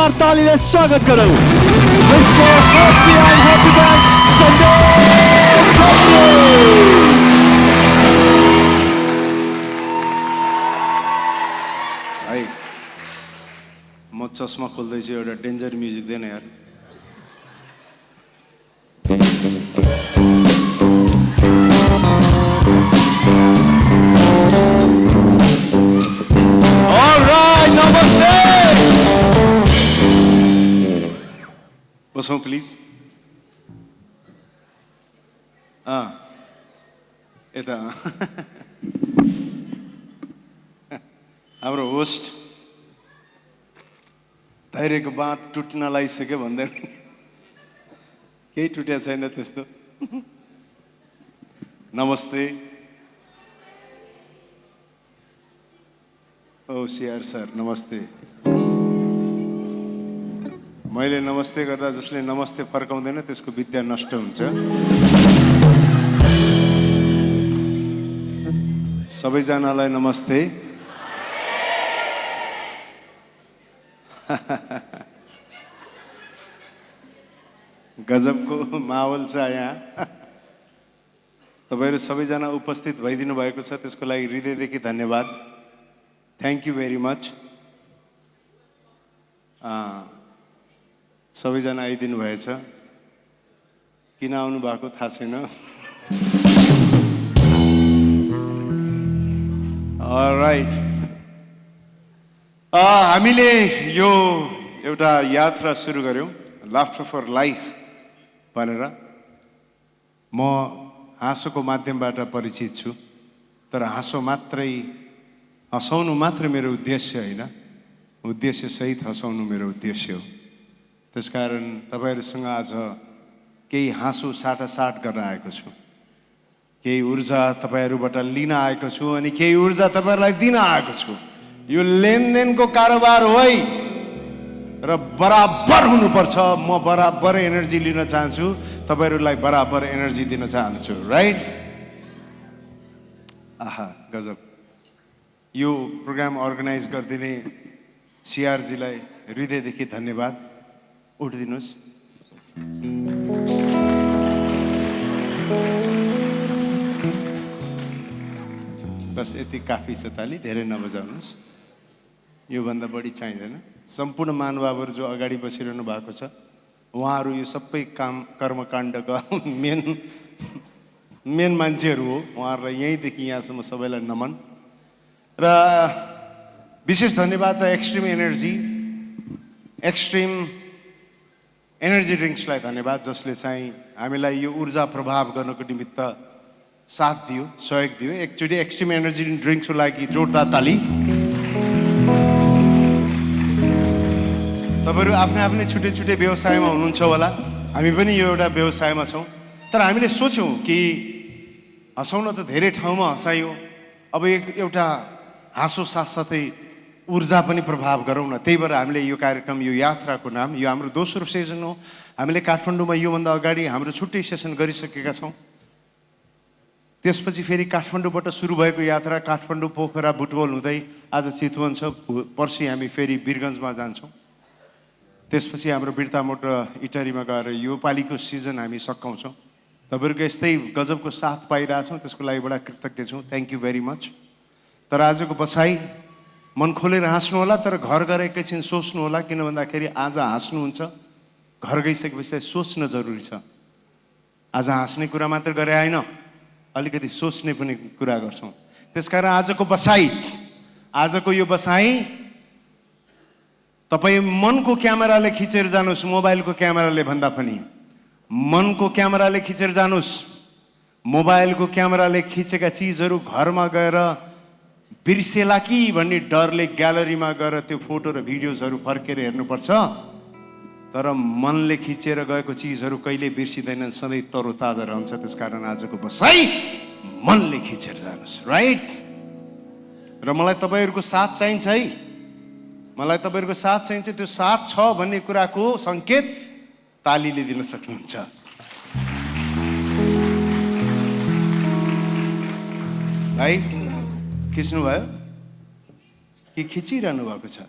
जोरदार तालीले स्वागत गरौँ mister happy and happy band सन्देश भाइ म चस्मा खोल्दैछु एउटा डेन्जर म्युजिक देन यार Alright, namaste. बसौँ प्लिज यता हाम्रो होस्ट धैर्यको बाँध टुट्न लागिसक्यो भन्दै केही टुटेको छैन त्यस्तो नमस्ते ओ सिआर सर नमस्ते मैले नमस्ते गर्दा जसले नमस्ते फर्काउँदैन त्यसको विद्या नष्ट हुन्छ सबैजनालाई नमस्ते गजबको माहौल छ यहाँ तपाईहरु सबैजना उपस्थित भइदिनु भएको छ त्यसको लागि हृदयदेखि धन्यवाद थ्यांक यू भेरी मच सबैजना आइदिनु भएछ किन आउनु भएको थाहा छैन अलराइट हामीले यो एउटा यात्रा सुरु गर्यौं लाफ्टर फर लाइफ भनेर म हाँसोको माध्यमबाट परिचित छु तर हँसाउनु मात्रै मेरो उद्देश्य हैन उद्देश्य सहित हँसाउनु मेरो उद्देश्य हो त्यसकारण तपाईहरुसँग आज केही हाँसो साटासाट गर्न आएको छु केही ऊर्जा तपाईहरुबाट लिन आएको छु अनि केही ऊर्जा तपाईहरुलाई दिन आएको छु यो लेनदेनको कारोबार हो है र बराबर हुनुपर्छ म बराबर एनर्जी लिन चाहन्छु तपाईहरुलाई बराबर एनर्जी दिन चाहन्छु राइट आहा गजब यो प्रोग्राम अर्गनाइज गर्दिने सीआर जीलाई हृदयदेखि धन्यवाद उठिदिनुस् बस यति काफी छ ताली धेरै नबजाउनुस् यो भन्दा बढी चाहिँदैन सम्पूर्ण महानुभावहरु जो अगाडि बसिरहनु भएको छ उहाँहरु यो सबै काम कर्मकाण्डका मेन मान्छेहरु हो उहाँहरुलाई यहीँदेखि यहाँसम्म सबैलाई नमन र विशेष धन्यवाद त एक्सट्रिम एनर्जी ड्रिंक्सलाई धन्यवाद जसले चाहिँ हामीलाई यो ऊर्जा प्रभाव गर्नको निमित्त साथ दियो सहयोग दियो एकचोटी एक्सट्रिम एनर्जी ड्रिंक्सको लागि जोरदार ताली तपाईहरु आफ्नै छुट्टै व्यवसायमा हुनुहुन्छ होला हामी पनि यो एउटा व्यवसायमा छौं तर हामीले सोच्यौं कि हँसाउन त धेरै ठाउँमा हँसायो अब एउटा हाँसो साथसाथै ऊर्जा पनि प्रभाव गरौँ न त्यही भएर हामीले यो कार्यक्रम यो यात्राको नाम यो हाम्रो दोस्रो सेसन हो हामीले काठमाडौँमा योभन्दा अगाडि हाम्रो छुट्टै सेसन गरिसकेका छौं त्यसपछि फेरि काठमाडौँबाट सुरु भएको यात्रा काठमाडौँ पोखरा बुटवल हुँदै आज चितवन छ पर्सि हामी फेरि वीरगञ्जमा जान्छौं त्यसपछि हाम्रो बिर्तामोट इटरीमा गएर यो पालीको सिजन हामी सकाउँछौं तपाईहरुको यस्तै गजबको साथ पाइरहेछौं त्यसको लागि बडा कृतज्ञ छौं थ्यांक यू भेरी मच तर आजको बसाई मन खोलेर हाँस्नु होला तर घर गएर एकैछिन सोच्नु होला किन भन्दाखेरि आज हाँस्नुहुन्छ घर गइसकेपछि सोच्न जरुरी छ आज हाँस्ने कुरा मात्र गरे हैन अलिकति सोच्ने पनि कुरा गर्छौं त्यसकारण आजको यो बसाई तपाई मनको क्यामेराले खिचेर जानुस् मोबाइलको क्यामेराले भन्दा पनि मनको क्यामेराले खिचेर जानुस् मोबाइलको क्यामेराले खिचेका चीजहरु घरमा गएर बिर्सेला कि भन्ने डरले ग्यालरीमा गएर त्यो फोटो र भिडियोजहरु फर्केर हेर्नुपर्छ तर मनले खिचेर गएको चीजहरु कहिले बिर्सिदैनन् सधैँ तरोताजा रहन्छ त्यसकारण आजको बसाई मनले खिचेर जानुस् राइट र मलाई तपाईहरुको साथ चाहिन्छ है मलाई तपाईहरुको साथ चाहिन्छ त्यो साथ छ भन्ने कुराको संकेत तालीले दिन सक्नुहुन्छ भाइ खिच्नु भयो कि खिचिरहनु भएको छ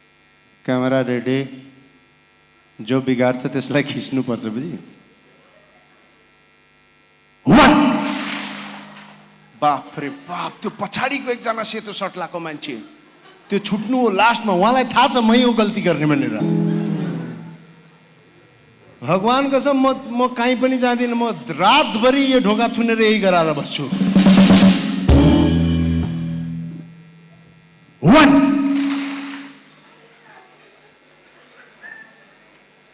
क्यामेरा रेडी, जो बिगार्छ त्यसलाई खिच्नुपर्छ, बुझि? बाप रे बाप, त्यो पछाडिको एकजना सेतो सर्ट लाएको मान्छे त्यो छुट्नु हो लास्टमा, उहाँलाई थाहा छ मै हो गल्ती गर्ने भनेर। भगवान कसम म कहीँ पनि जाँदिनँ, म रातभरि यो ढोका थुनेर यही गराएर बस्छु।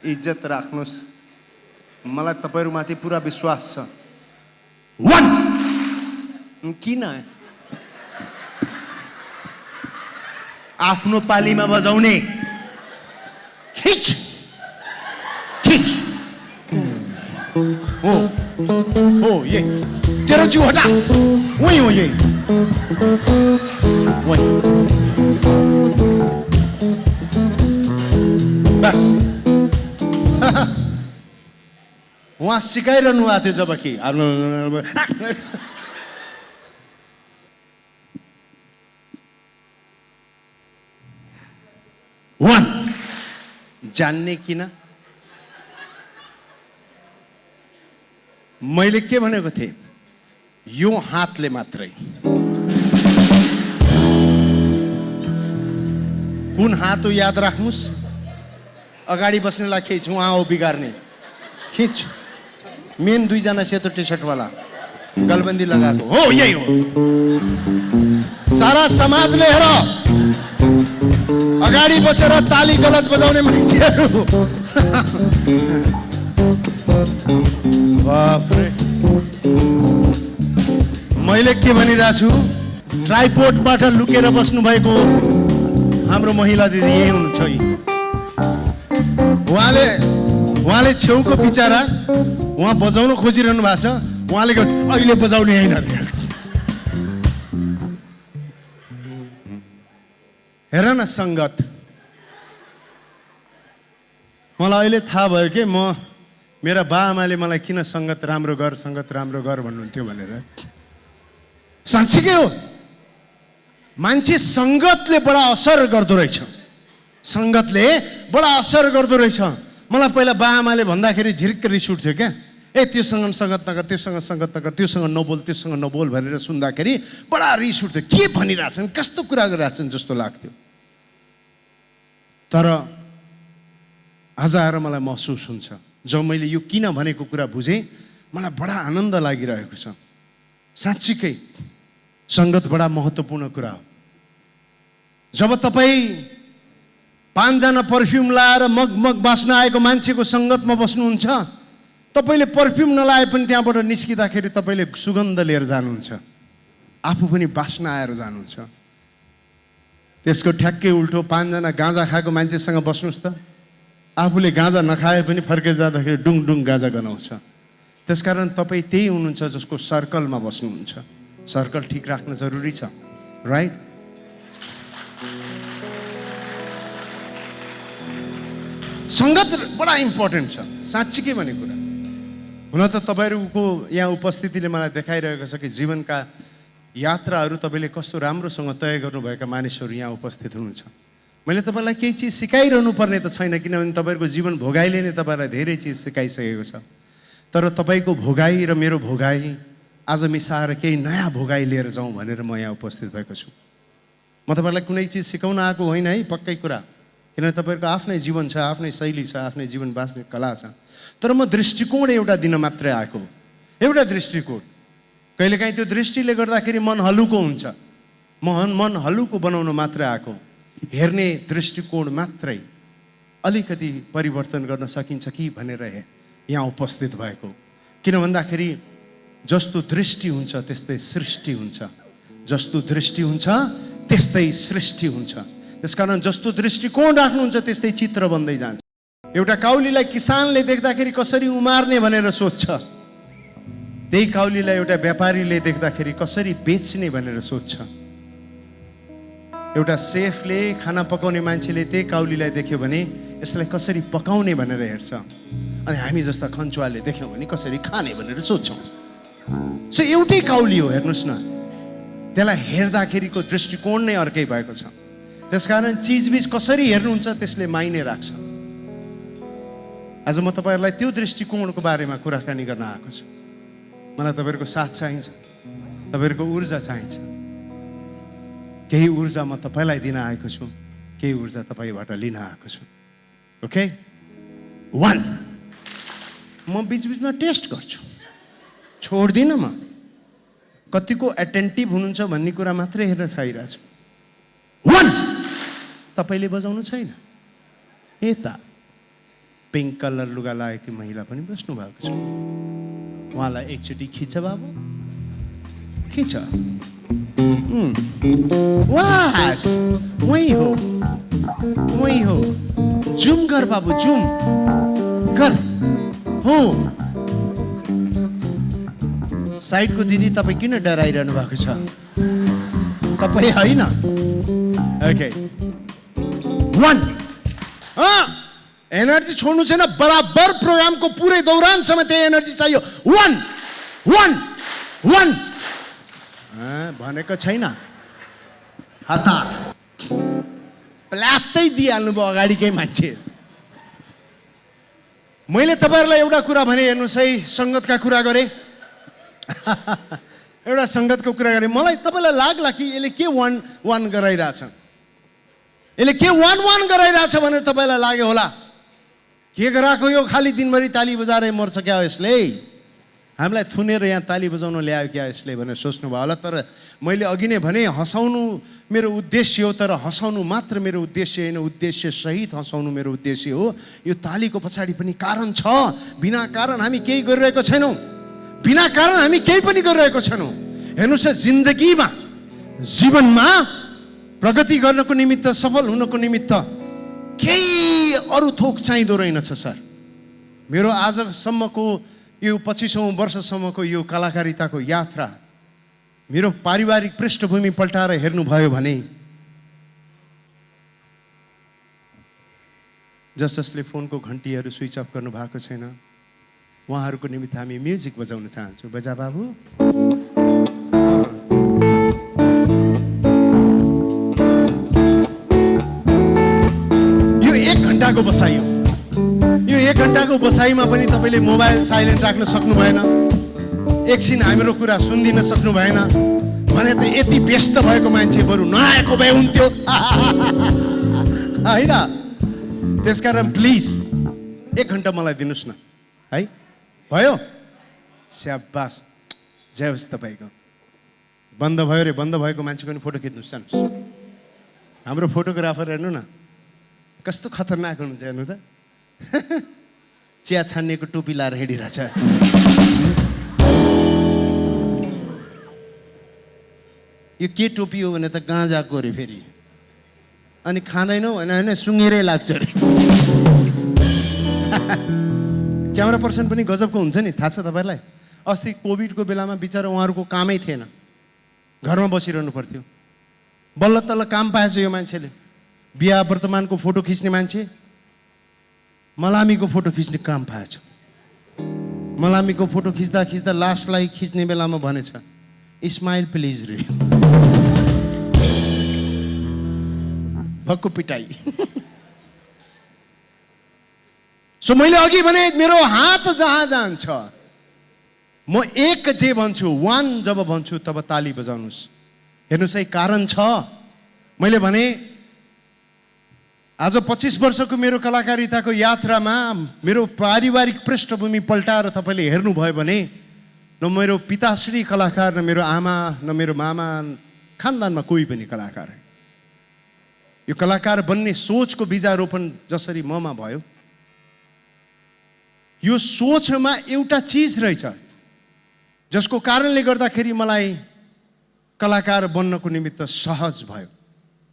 इज्जत राख्नुहोस्, मलाई तपाईँहरूमाथि पुरा विश्वास छ। किन आफ्नो पालीमा बजाउने? खिच खिच। हो ये तेरो जिउ हटा, वही हो ये वही, बस। उहाँ सिकाइरहनु भएको थियो जब कि जान्ने किन? मैले के भनेको थिएँ? यो हातले मात्रै। कुन हात हो याद राख्नुस्। अगाडि बस्नेलाई खिच, उहाँ हो बिगार्ने। खिच। मेन दुईजना सेतो टी सर्ट वाला गलबन्दी लगाएको हो, यही हो। सारा समाजले हेर, अगाडि बसेर ताली गलत बजाउने मान्छेहरू। बाप रे, मैले के भनिरहेको छु? ट्राइपोडबाट लुकेर बस्नु भएको हाम्रो महिला दिदी यही हुनुहुन्छ। उहाँले छेउको बिचरा उहाँ बजाउन खोजिरहनु भएको छ, उहाँले अहिले बजाउने होइन अरे। हेर न सङ्गत। मलाई अहिले थाहा भयो कि मेरा बाआमाले मलाई किन सङ्गत राम्रो गर भन्नुहुन्थ्यो भनेर। साँच्चीकै हो, मान्छे सङ्गतले बडा असर गर्दो रहेछ। सङ्गतले बडा असर गर्दो रहेछ। मलाई पहिला बाआमाले भन्दाखेरि झिर्क रिस उठ्थ्यो क्या। त्योसँग सङ्गत नगर, त्योसँग सङ्गत नगर, त्योसँग नबोल भनेर सुन्दाखेरि बडा रिस उठ्थ्यो। के भनिरहेछन्, कस्तो कुरा गरिरहेछन् जस्तो लाग्थ्यो। तर आज आएर मलाई महसुस हुन्छ, जब मैले यो किन भनेको कुरा बुझेँ, मलाई बडा आनन्द लागिरहेको छ। साँच्चीकै सङ्गत बडा महत्त्वपूर्ण कुरा हो। जब तपाईँ 5 जना पर्फ्युम लाएर मगमग बास्न आएको मान्छेको सङ्गतमा बस्नुहुन्छ, तपाईँले पर्फ्युम नलाए पनि त्यहाँबाट निस्किँदाखेरि तपाईँले सुगन्ध लिएर जानुहुन्छ, आफू पनि बास्न आएर जानुहुन्छ। त्यसको ठ्याक्कै उल्टो 5 जना गाँजा खाएको मान्छेसँग बस्नुहोस् त, आफूले गाँजा नखाए पनि फर्केर जाँदाखेरि डुङ डुङ गाँजा गनाउँछ। त्यसकारण तपाईँ त्यही हुनुहुन्छ जसको सर्कलमा बस्नुहुन्छ। सर्कल ठिक राख्न जरुरी छ, राइट? सङ्गत बडा इम्पोर्टेन्ट छ, साँच्चीकै भन्ने कुरा। हुन त तपाईँहरूको यहाँ उपस्थितिले मलाई देखाइरहेको छ कि जीवनका यात्राहरू तपाईँले कस्तो राम्रोसँग तय गर्नुभएका मानिसहरू यहाँ उपस्थित हुनुहुन्छ। मैले तपाईँलाई केही चिज सिकाइरहनु पर्ने त छैन, किनभने तपाईँहरूको जीवन भोगाइले नै तपाईँलाई धेरै चिज सिकाइसकेको छ। तर तपाईँको भोगाई र मेरो भोगाई आज मिसाएर केही नयाँ भोगाई लिएर जाउँ भनेर म यहाँ उपस्थित भएको छु। म तपाईँलाई कुनै चिज सिकाउन आएको होइन है, पक्कै कुरा। किनभने तपाईँहरूको आफ्नै जीवन छ, आफ्नै शैली छ, आफ्नै जीवन बाँच्ने कला छ। तर म दृष्टिकोण एउटा दिन मात्रै आएको, एउटा दृष्टिकोण। कहिलेकाहीँ त्यो दृष्टिले गर्दाखेरि मन हलुको हुन्छ, मन हलुको बनाउन मात्रै आएको। हेर्ने दृष्टिकोण मात्रै अलिकति परिवर्तन गर्न सकिन्छ कि भनेर यहाँ उपस्थित भएको। किन भन्दाखेरि जस्तो दृष्टि हुन्छ त्यस्तै सृष्टि हुन्छ, जस्तो दृष्टि हुन्छ त्यस्तै सृष्टि हुन्छ। त्यसकारण जस्तो दृष्टिकोण राख्नुहुन्छ त्यस्तै चित्र बन्दै जान्छ। एउटा काउलीलाई किसानले देख्दाखेरि कसरी उमार्ने भनेर सोध्छ, त्यही काउलीलाई एउटा व्यापारीले देख्दाखेरि कसरी बेच्ने भनेर सोध्छ। एउटा सेफले खाना पकाउने मान्छेले त्यही काउलीलाई देख्यो भने यसलाई कसरी पकाउने भनेर हेर्छ, अनि हामी जस्ता खन्चुवाले देख्यौँ भने कसरी खाने भनेर सोध्छौँ। सो एउटै काउली हो, हेर्नुहोस् न, त्यसलाई हेर्दाखेरिको दृष्टिकोण नै अर्कै भएको छ। त्यसकारण चिजबिज कसरी हेर्नुहुन्छ त्यसले मायने राख्छ। आज म तपाईँहरूलाई त्यो दृष्टिकोणको बारेमा कुराकानी गर्न आएको छु। मलाई तपाईँहरूको साथ चाहिन्छ, तपाईँहरूको ऊर्जा चाहिन्छ। केही ऊर्जा म तपाईँलाई दिन आएको छु, केही ऊर्जा तपाईँबाट लिन आएको छु। ओके, 1 म बिचबिचमा टेस्ट गर्छु, छोड्दिनँ। म कतिको एटेन्टिभ हुनुहुन्छ भन्ने कुरा मात्रै हेर्न चाहिरहेको छु। 1 तपाईँले बजाउनु छैन। यता पिङ्क कलर लुगा लागेकी महिला पनि बस्नु भएको छ, उहाँलाई एकचोटि खिच बाबु, खिच। वास, वही हो, वही हो। जुम गर बाबु, जुम गर। हो, साइडको दिदी तपाईँ किन डराइरहनु भएको छ? तपाईँ होइन। ओके, 1 एनर्जी छोड्नु छैन। बराबर प्रोग्रामको पुरै दौरानसम्म त्यही एनर्जी चाहियो। 1 1 1 भनेको छैन। हतार प्ल्याप्तै दिइहाल्नु भयो अगाडिकै मान्छे। मैले तपाईँहरूलाई एउटा कुरा भने, हेर्नुहोस् है, सङ्गतका कुरा गरेँ। एउटा सङ्गतको कुरा गरेँ। मलाई तपाईँलाई लाग्ला कि यसले के 1-1 गराइरहेछ, यसले के 1-1 गराइरहेछ भनेर तपाईँलाई लाग्यो होला। के गराएको यो खालि दिनभरि ताली बजाएर मर्छ क्या यसले, हामीलाई थुनेर यहाँ ताली बजाउन ल्यायो क्या यसले भनेर सोच्नुभयो होला। तर मैले अघि नै भने, हँसाउनु मेरो उद्देश्य हो, तर हँसाउनु मात्र मेरो उद्देश्य होइन, उद्देश्य सहित हँसाउनु मेरो उद्देश्य हो। यो तालीको पछाडि पनि कारण छ। बिना कारण हामी केही गरिरहेको छैनौँ, बिना कारण हामी केही पनि गरिरहेको छैनौँ। हेर्नुहोस्, जिन्दगीमा, जीवनमा प्रगति गर्नको निमित्त, सफल हुनको निमित्त केही अरू थोक चाहिँदो रहेनछ सर। मेरो आजसम्मको यो 25औं वर्षसम्मको यो कलाकारिताको यात्रा, मेरो पारिवारिक पृष्ठभूमि पल्टाएर हेर्नुभयो भने, जसले फोनको घन्टीहरू स्विच अफ गर्नु भएको छैन, उहाँहरूको निमित्त हामी म्युजिक बजाउन चाहन्छौँ। बजा बाबु। यो 1 घन्टाको बसाइ हो। यो 1 घन्टाको बसाइमा पनि तपाईँले मोबाइल साइलेन्ट राख्न सक्नु भएन, एकछिन हाम्रो कुरा सुनिदिन सक्नु भएन भने त यति व्यस्त भएको मान्छे बरु नआएको भए हुन्थ्यो होइन। त्यसकारण प्लिज 1 घन्टा मलाई दिनुहोस् न, है? भयो? स्याबास, जय होस् तपाईँको। बन्द भयो रे, बन्द भएको मान्छेको नि फोटो खिच्नुहोस्, जानुहोस्। हाम्रो फोटोग्राफर हेर्नु न, कस्तो खतरनाक हुनुहुन्छ हेर्नु त। चिया छान्नेको टोपी लाएर हिँडिरहेछ। यो के टोपी हो भने त गाँजाको अरे फेरि। अनि खाँदैनौ भने होइन, सुँगेरै लाग्छ अरे। क्यामेरा पर्सन पनि गजबको हुन्छ नि, थाहा छ तपाईँलाई? अस्ति कोभिडको बेलामा बिचरा उहाँहरूको कामै थिएन, घरमा बसिरहनु पर्थ्यो। बल्ल तल्ल काम पाएछ यो मान्छेले। बिहा वर्तमानको फोटो खिच्ने मान्छे, मलामीको फोटो खिच्ने काम पाएछ। मलामीको फोटो खिच्दा खिच्दा लास्टलाई खिच्ने बेलामा भनेछ, स्माइल प्लिज रे। भक्कु पिटाई। सो मैले अघि भने, मेरो हात जहाँ जान्छ म 1 जे भन्छु, 1 जब भन्छु तब ताली बजाउनुहोस्। हेर्नुहोस् है, कारण छ। मैले भने आज 25 वर्षको मेरो कलाकारिताको यात्रामा मेरो पारिवारिक पृष्ठभूमि पल्टाएर तपाईँले हेर्नुभयो भने, न मेरो पिताश्री कलाकार, न मेरो आमा, न मेरो मामा, खानदानमा कोही पनि कलाकार है। यो कलाकार बन्ने सोचको बीजारोपण जसरी ममा भयो, यो सोचमा एउटा चिज रहेछ जसको कारणले गर्दाखेरि मलाई कलाकार बन्नको निमित्त सहज भयो,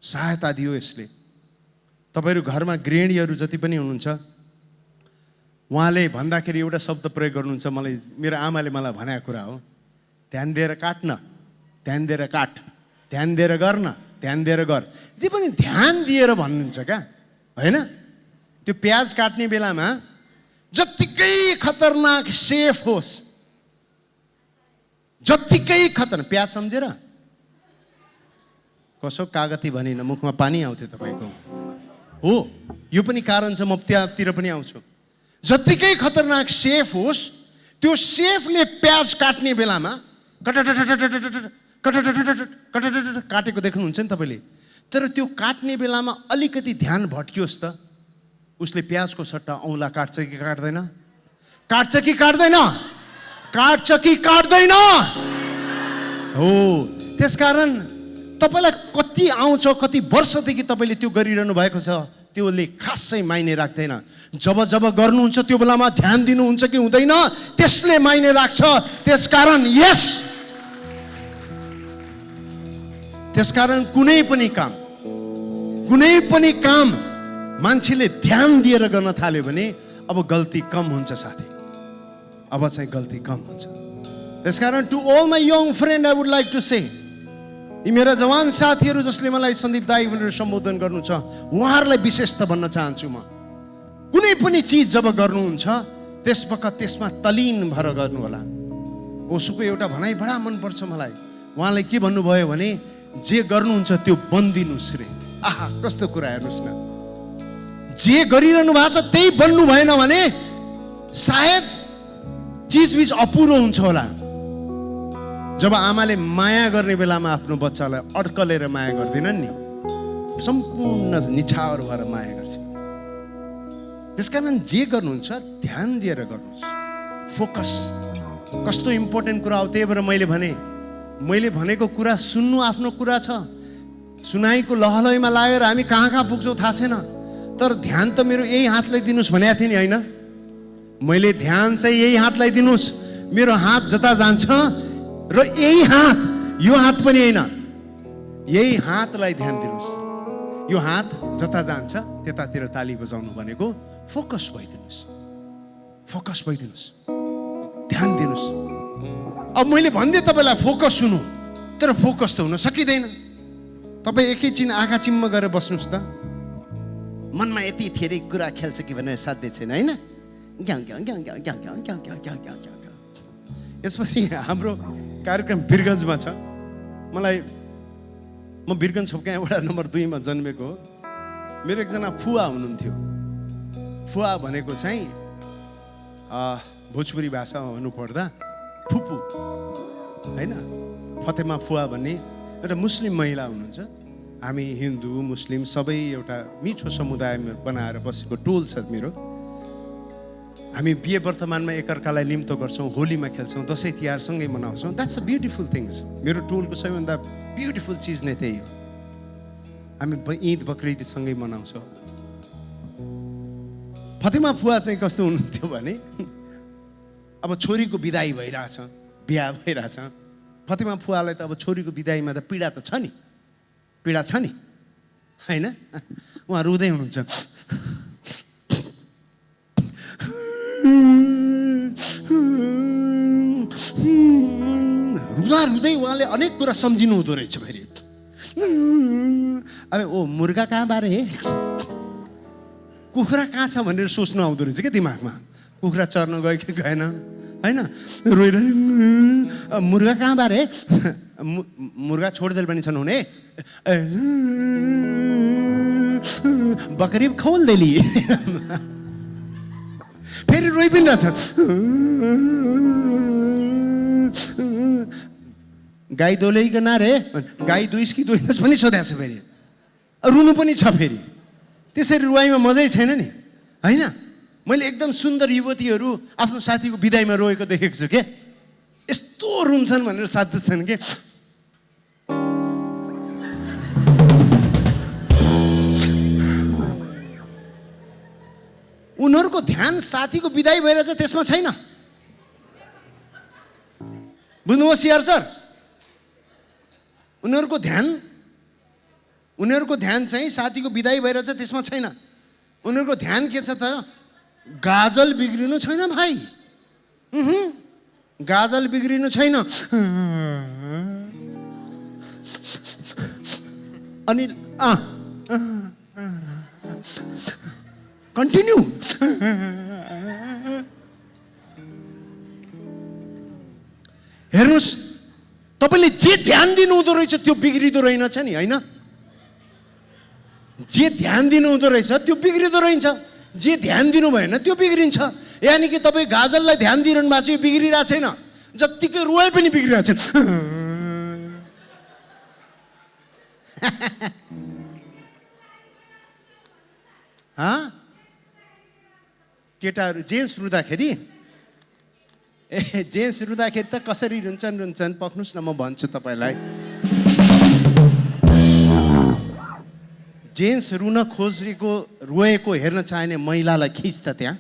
सहायता दियो यसले। तपाईहरु घरमा गृहिणीहरू जति पनि हुनुहुन्छ, उहाँले भन्दाखेरि एउटा शब्द प्रयोग गर्नुहुन्छ, मलाई मेरो आमाले मलाई भनेको कुरा हो, ध्यान दिएर काट्न, ध्यान दिएर काट, ध्यान दिएर गर्न, ध्यान दिएर गर। जे पनि ध्यान दिएर भन्नुहुन्छ क्या, हैन? त्यो प्याज काट्ने बेलामा जत्तिकै खतरनाक सेफ होस्, जत्तिकै खतरनाक प्याज सम्झेर कसो कागती भनिन, मुखमा पानी आउँथ्यो तपाईँको। हो, यो पनि कारण छ, म त्यहाँतिर पनि आउँछु। जत्तिकै खतरनाक सेफ होस्, त्यो सेफले प्याज काट्ने बेलामा काटेको देख्नुहुन्छ नि तपाईँले, तर त्यो काट्ने बेलामा अलिकति ध्यान भट्कियोस् त, उसले प्याजको सट्टा औँला काट्छ कि काट्दैन? काट्छ कि काट्दैन? काट्छ कि काट्दैन? हो, त्यसकारण तपाईँलाई कति आउँछ, कति वर्षदेखि तपाईँले त्यो गरिरहनु भएको छ, त्योले खासै मायने राख्दैन। जब जब गर्नुहुन्छ त्यो बेलामा ध्यान दिनुहुन्छ कि हुँदैन, त्यसले मायने राख्छ। त्यसकारण कुनै पनि काम मान्छेले ध्यान दिएर गर्न थाल्यो भने अब गल्ती कम हुन्छ साथी, अब चाहिँ गल्ती कम हुन्छ। त्यसकारण to all my young friend I would like to say, यी मेरा जवान साथीहरू जसले मलाई सन्दीप दाई भनेर सम्बोधन गर्नु छ, उहाँहरूलाई विशेष त भन्न चाहन्छु म, कुनै पनि चिज जब गर्नुहुन्छ त्यस वखत त्यसमा तलीन भएर गर्नु होला। ओशोको एउटा भनाइ बडा मनपर्छ मलाई। उहाँले के भन्नुभयो भने, जे गर्नुहुन्छ त्यो बन्दिनुहोस् रे। आहा, कस्तो कुरा हेर्नुहोस् न, जे गरिरहनु भएको छ त्यही बन्नु भएन भने सायद चिजबिज अपुरो हुन्छ होला। जब आमाले माया गर्ने बेलामा आफ्नो बच्चालाई अड्कलेर माया गर्दैनन् नि, सम्पूर्ण निछावर भएर माया गर्छ। त्यसकारण जे गर्नुहुन्छ ध्यान दिएर गर्नुहोस्, फोकस। कस्तो इम्पोर्टेन्ट कुरा हो, त्यही भएर मैले भनेको कुरा सुन्नु आफ्नो कुरा छ। सुनाइको लहलैमा लागेर हामी कहाँ कहाँ पुग्छौँ थाहा छैन, तर ध्यान त मेरो यही हातलाई दिनुहोस् भनेको थिएँ नि, होइन? मैले ध्यान चाहिँ यही हातलाई दिनुहोस्, मेरो हात जता जान्छ र यही हात, यो हात पनि होइन, यही हातलाई ध्यान दिनुहोस्। यो हात जता जान्छ त्यतातिर ताली बजाउनु भनेको फोकस भइदिनुहोस्, ध्यान दिनुहोस्। अब मैले भनिदिएँ तपाईँलाई फोकस हुनु, तर फोकस त हुन सकिँदैन। तपाईँ एकैछिन आँखा चिम्म गरेर बस्नुहोस् त, मनमा यति धेरै कुरा खेल्छ कि भनेर साध्य छैन, होइन? यसपछि हाम्रो कार्यक्रम वीरगन्जमा छ। म वीरगन्ज छपका वडा नम्बर 2 मा जन्मेको हो। मेरो एकजना फुवा हुनुहुन्थ्यो। फुवा भनेको चाहिँ भोजपुरी भाषामा भन्नुपर्दा फुपू, होइन? फतेमा फुवा भन्ने एउटा मुस्लिम महिला हुनुहुन्छ। हामी हिन्दू मुस्लिम सबै एउटा मिठो समुदाय बनाएर बसेको टोल छ मेरो। हामी बिहे वर्तमानमा एकअर्कालाई निम्तो गर्छौँ, होलीमा खेल्छौँ, दसैँ तिहार सँगै मनाउँछौँ। That's a beautiful things. मेरो टोलको सबैभन्दा ब्युटिफुल चिज नै त्यही हो। हामी ईद बकरिद सँगै मनाउँछौँ। फतेमा फुवा चाहिँ कस्तो हुनुहुन्थ्यो भने, अब छोरीको बिदाई भइरहेछ, बिहा भइरहेछ। फतेमा फुवालाई त अब छोरीको बिदाईमा त पीडा त छ नि, होइन? उहाँ रुँदै हुनुहुन्छ। रुँदै उहाँले अनेक कुरा सम्झिनु हुँदो रहेछ। फेरि अब ओ मुर्गा कहाँ बारे, कुखुरा कहाँ छ भनेर सोच्नु आउँदो रहेछ क्या दिमागमा। कुखुरा चर्न गयो कि गएन, होइन? रोइरहे मुर्गा कहाँ बारे, मुर्गा छोडिदिएर पनि छन् हुने, बकरी खोल देली। फेरि रोइ पनि रहेछ। गाई दोलै कि ना रे, गाई दुइस कि दुइनस पनि सोधेको छ। फेरि रुनु पनि छ। फेरि त्यसरी रुवाईमा मजै छैन नि, होइन? मैले एकदम सुन्दर युवतीहरू आफ्नो साथीको बिदाईमा रोएको देखेको छु। के यस्तो रुन्छन् भनेर साध्य छैन के। उनीहरूको ध्यान साथीको बिदाई भइरहेछ त्यसमा छैन। बुझ्नुभयो सिआर सर? उनीहरूको ध्यान चाहिँ साथीको बिदाई भइरहेछ त्यसमा छैन। उनीहरूको ध्यान के छ त? गाजल बिग्रिनु छैन भाइ, गाजल बिग्रिनु छैन। अनि कन्टिन्यू। हेर्नुहोस्, तपाईँले जे ध्यान दिनु हुँदो रहेछ त्यो बिग्रिँदो रहेनछ नि, होइन? जे ध्यान दिनु हुँदो रहेछ त्यो बिग्रिँदो रहन्छ, जे ध्यान दिनु भएन त्यो बिग्रिन्छ। यानि कि तपाईँ गाजललाई ध्यान दिइरहनु भएको छ, यो बिग्रिरहेको छैन, जत्तिकै रोए पनि बिग्रिरहेको छैन। केटाहरू जेन्स रुँदाखेरि जेन्स रुँदाखेरि त कसरी रुन्छन् पक्नुस् न, म भन्छु तपाईँलाई। जेन्स रुन खोजेको रोएको हेर्न चाहने महिलालाई खिच त त्यहाँ।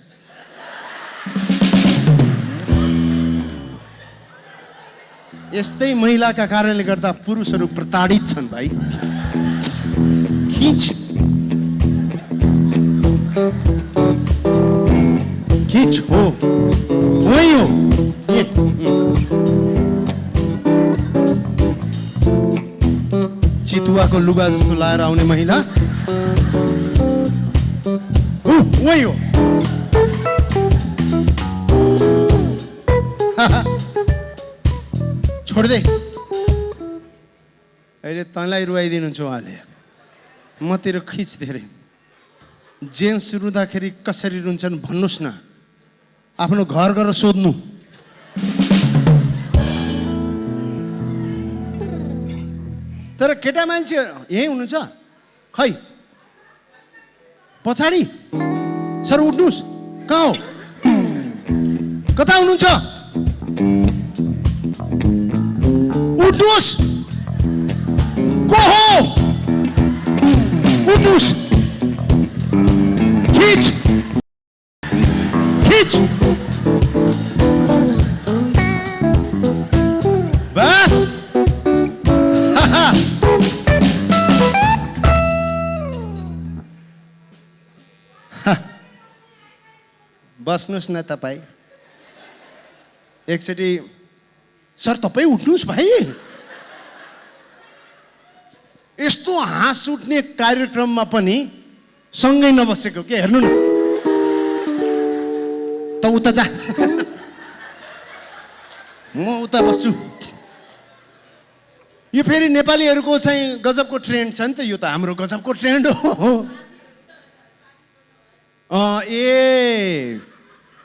यस्तै महिलाका कारणले गर्दा पुरुषहरू प्रताडित छन् भाइ। खिच खिच हो वही हो ये। चितुवाको लुगा जस्तो लाएर आउने महिला वही हो। छोड्दे अहिले तँलाई रुवाइदिनुहुन्छ उहाँले, मतिर खिच धेरै। जेन्स रुँदाखेरि कसरी रुन्छन् भन्नुहोस् न, आफ्नो घर गएर सोध्नु। तर केटा मान्छे यहीँ हुनुहुन्छ खै पछाडि सर उठ्नुहोस्, कहाँ हो, कता हुनुहुन्छ, उठ्नुहोस्, को हो, उठ्नुहोस्, खिच खिच बस। बस्नुहोस् न तपाईँ एकचोटि। सर तपाईँ उठ्नुहोस् भाइ, यस्तो हाँस उठ्ने कार्यक्रममा पनि सँगै नबसेको के, हेर्नु न त उता जा, म उता बस्छु। यो फेरि नेपालीहरूको चाहिँ गजबको ट्रेन्ड छ नि त, यो त हाम्रो गजबको ट्रेन्ड हो। ए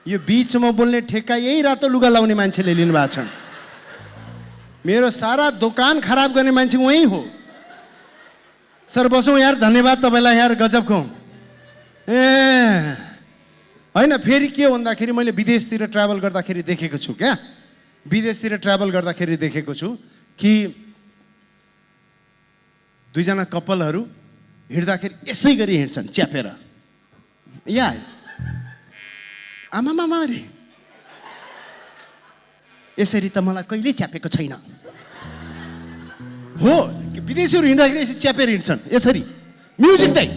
यो बिचमा बोल्ने ठेक्का यही रातो लुगा लाउने मान्छेले लिनु भएको छ। मेरो सारा दोकान खराब गर्ने मान्छे वहीँ हो। सर बसौँ यार, धन्यवाद तपाईँलाई यार, गजबको। ए होइन, फेरि के भन्दाखेरि मैले विदेशतिर ट्राभल गर्दाखेरि देखेको छु क्या, विदेशतिर ट्राभल गर्दाखेरि देखेको छु कि दुईजना कपालहरू हिँड्दाखेरि यसै गरी हिँड्छन् च्यापेर। या आमामा रे, यसरी त मलाई कहिल्यै च्यापेको छैन हो। विदेशीहरू हिँड्दाखेरि यसरी च्यापेर हिँड्छन्, यसरी म्युजिक दाइ,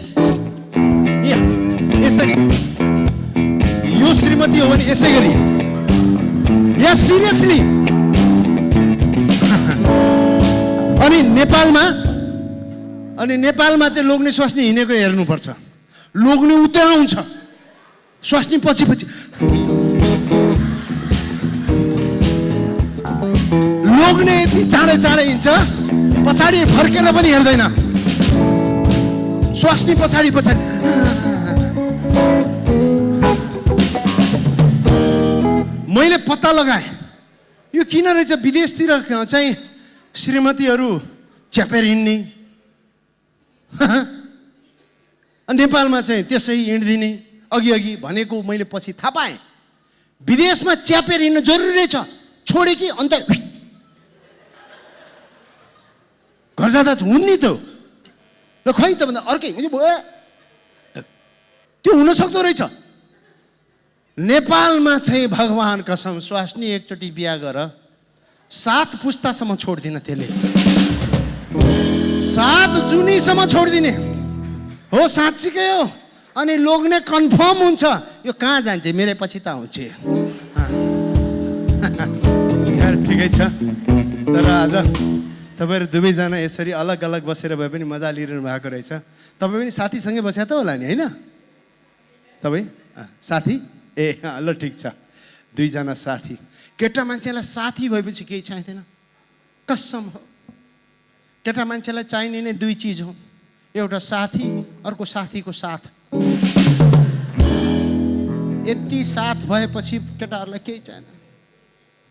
या यसरी। यो श्रीमती हो भने यसै गरी, या सिरियसली। अनि नेपालमा चाहिँ लोग्ने स्वास्नी हिँडेको हेर्नुपर्छ। लोग्ने उतै आउँछ, स्वास्नी पछि पछि। लोग्ने यति चाँडै चाँडै हिँड्छ, पछाडि फर्केर पनि हेर्दैन, स्वास्नी पछाडि पछाडि। मैले पत्ता लगाएँ यो किन रहेछ, विदेशतिर चाहिँ श्रीमतीहरू च्यापेर हिँड्ने, नेपालमा चाहिँ त्यसै हिँड्दिने अघि अघि भनेको मैले पछि थाहा पाएँ। विदेशमा च्यापेर हिँड्नु जरुरी रहेछ, छोडे कि अन्त घर जाँदा हुन् नि त। र खै त भन्दा अर्कै त्यो हुन सक्दो रहेछ। नेपालमा चाहिँ भगवान कसम स्वास्नी एकचोटि बिहा गर 7 पुस्तासम्म छोड्दिन, त्यसले 7 जुनीसम्म छोड्दिने हो, साँच्चीकै हो। अनि लोग्ने कन्फर्म हुन्छ, यो कहाँ जान्छ, मेरो पछि त आउँछ। ठिकै छ, तर आज तपाईँहरू दुवैजना यसरी अलग अलग बसेर भए पनि मजा लिइरहनु भएको रहेछ। तपाईँ पनि साथीसँगै बस्या त होला नि, होइन तपाईँ साथी? ए ल ठिक छ, दुईजना साथी। केटा मान्छेलाई साथी भएपछि केही चाहिँदैन, कसम हो। केटा मान्छेलाई चाहिने नै 2 चिज हो, एउटा साथी अर्को साथीको साथ, यति साथ भएपछि केटाहरूलाई केही चाहिँदैन,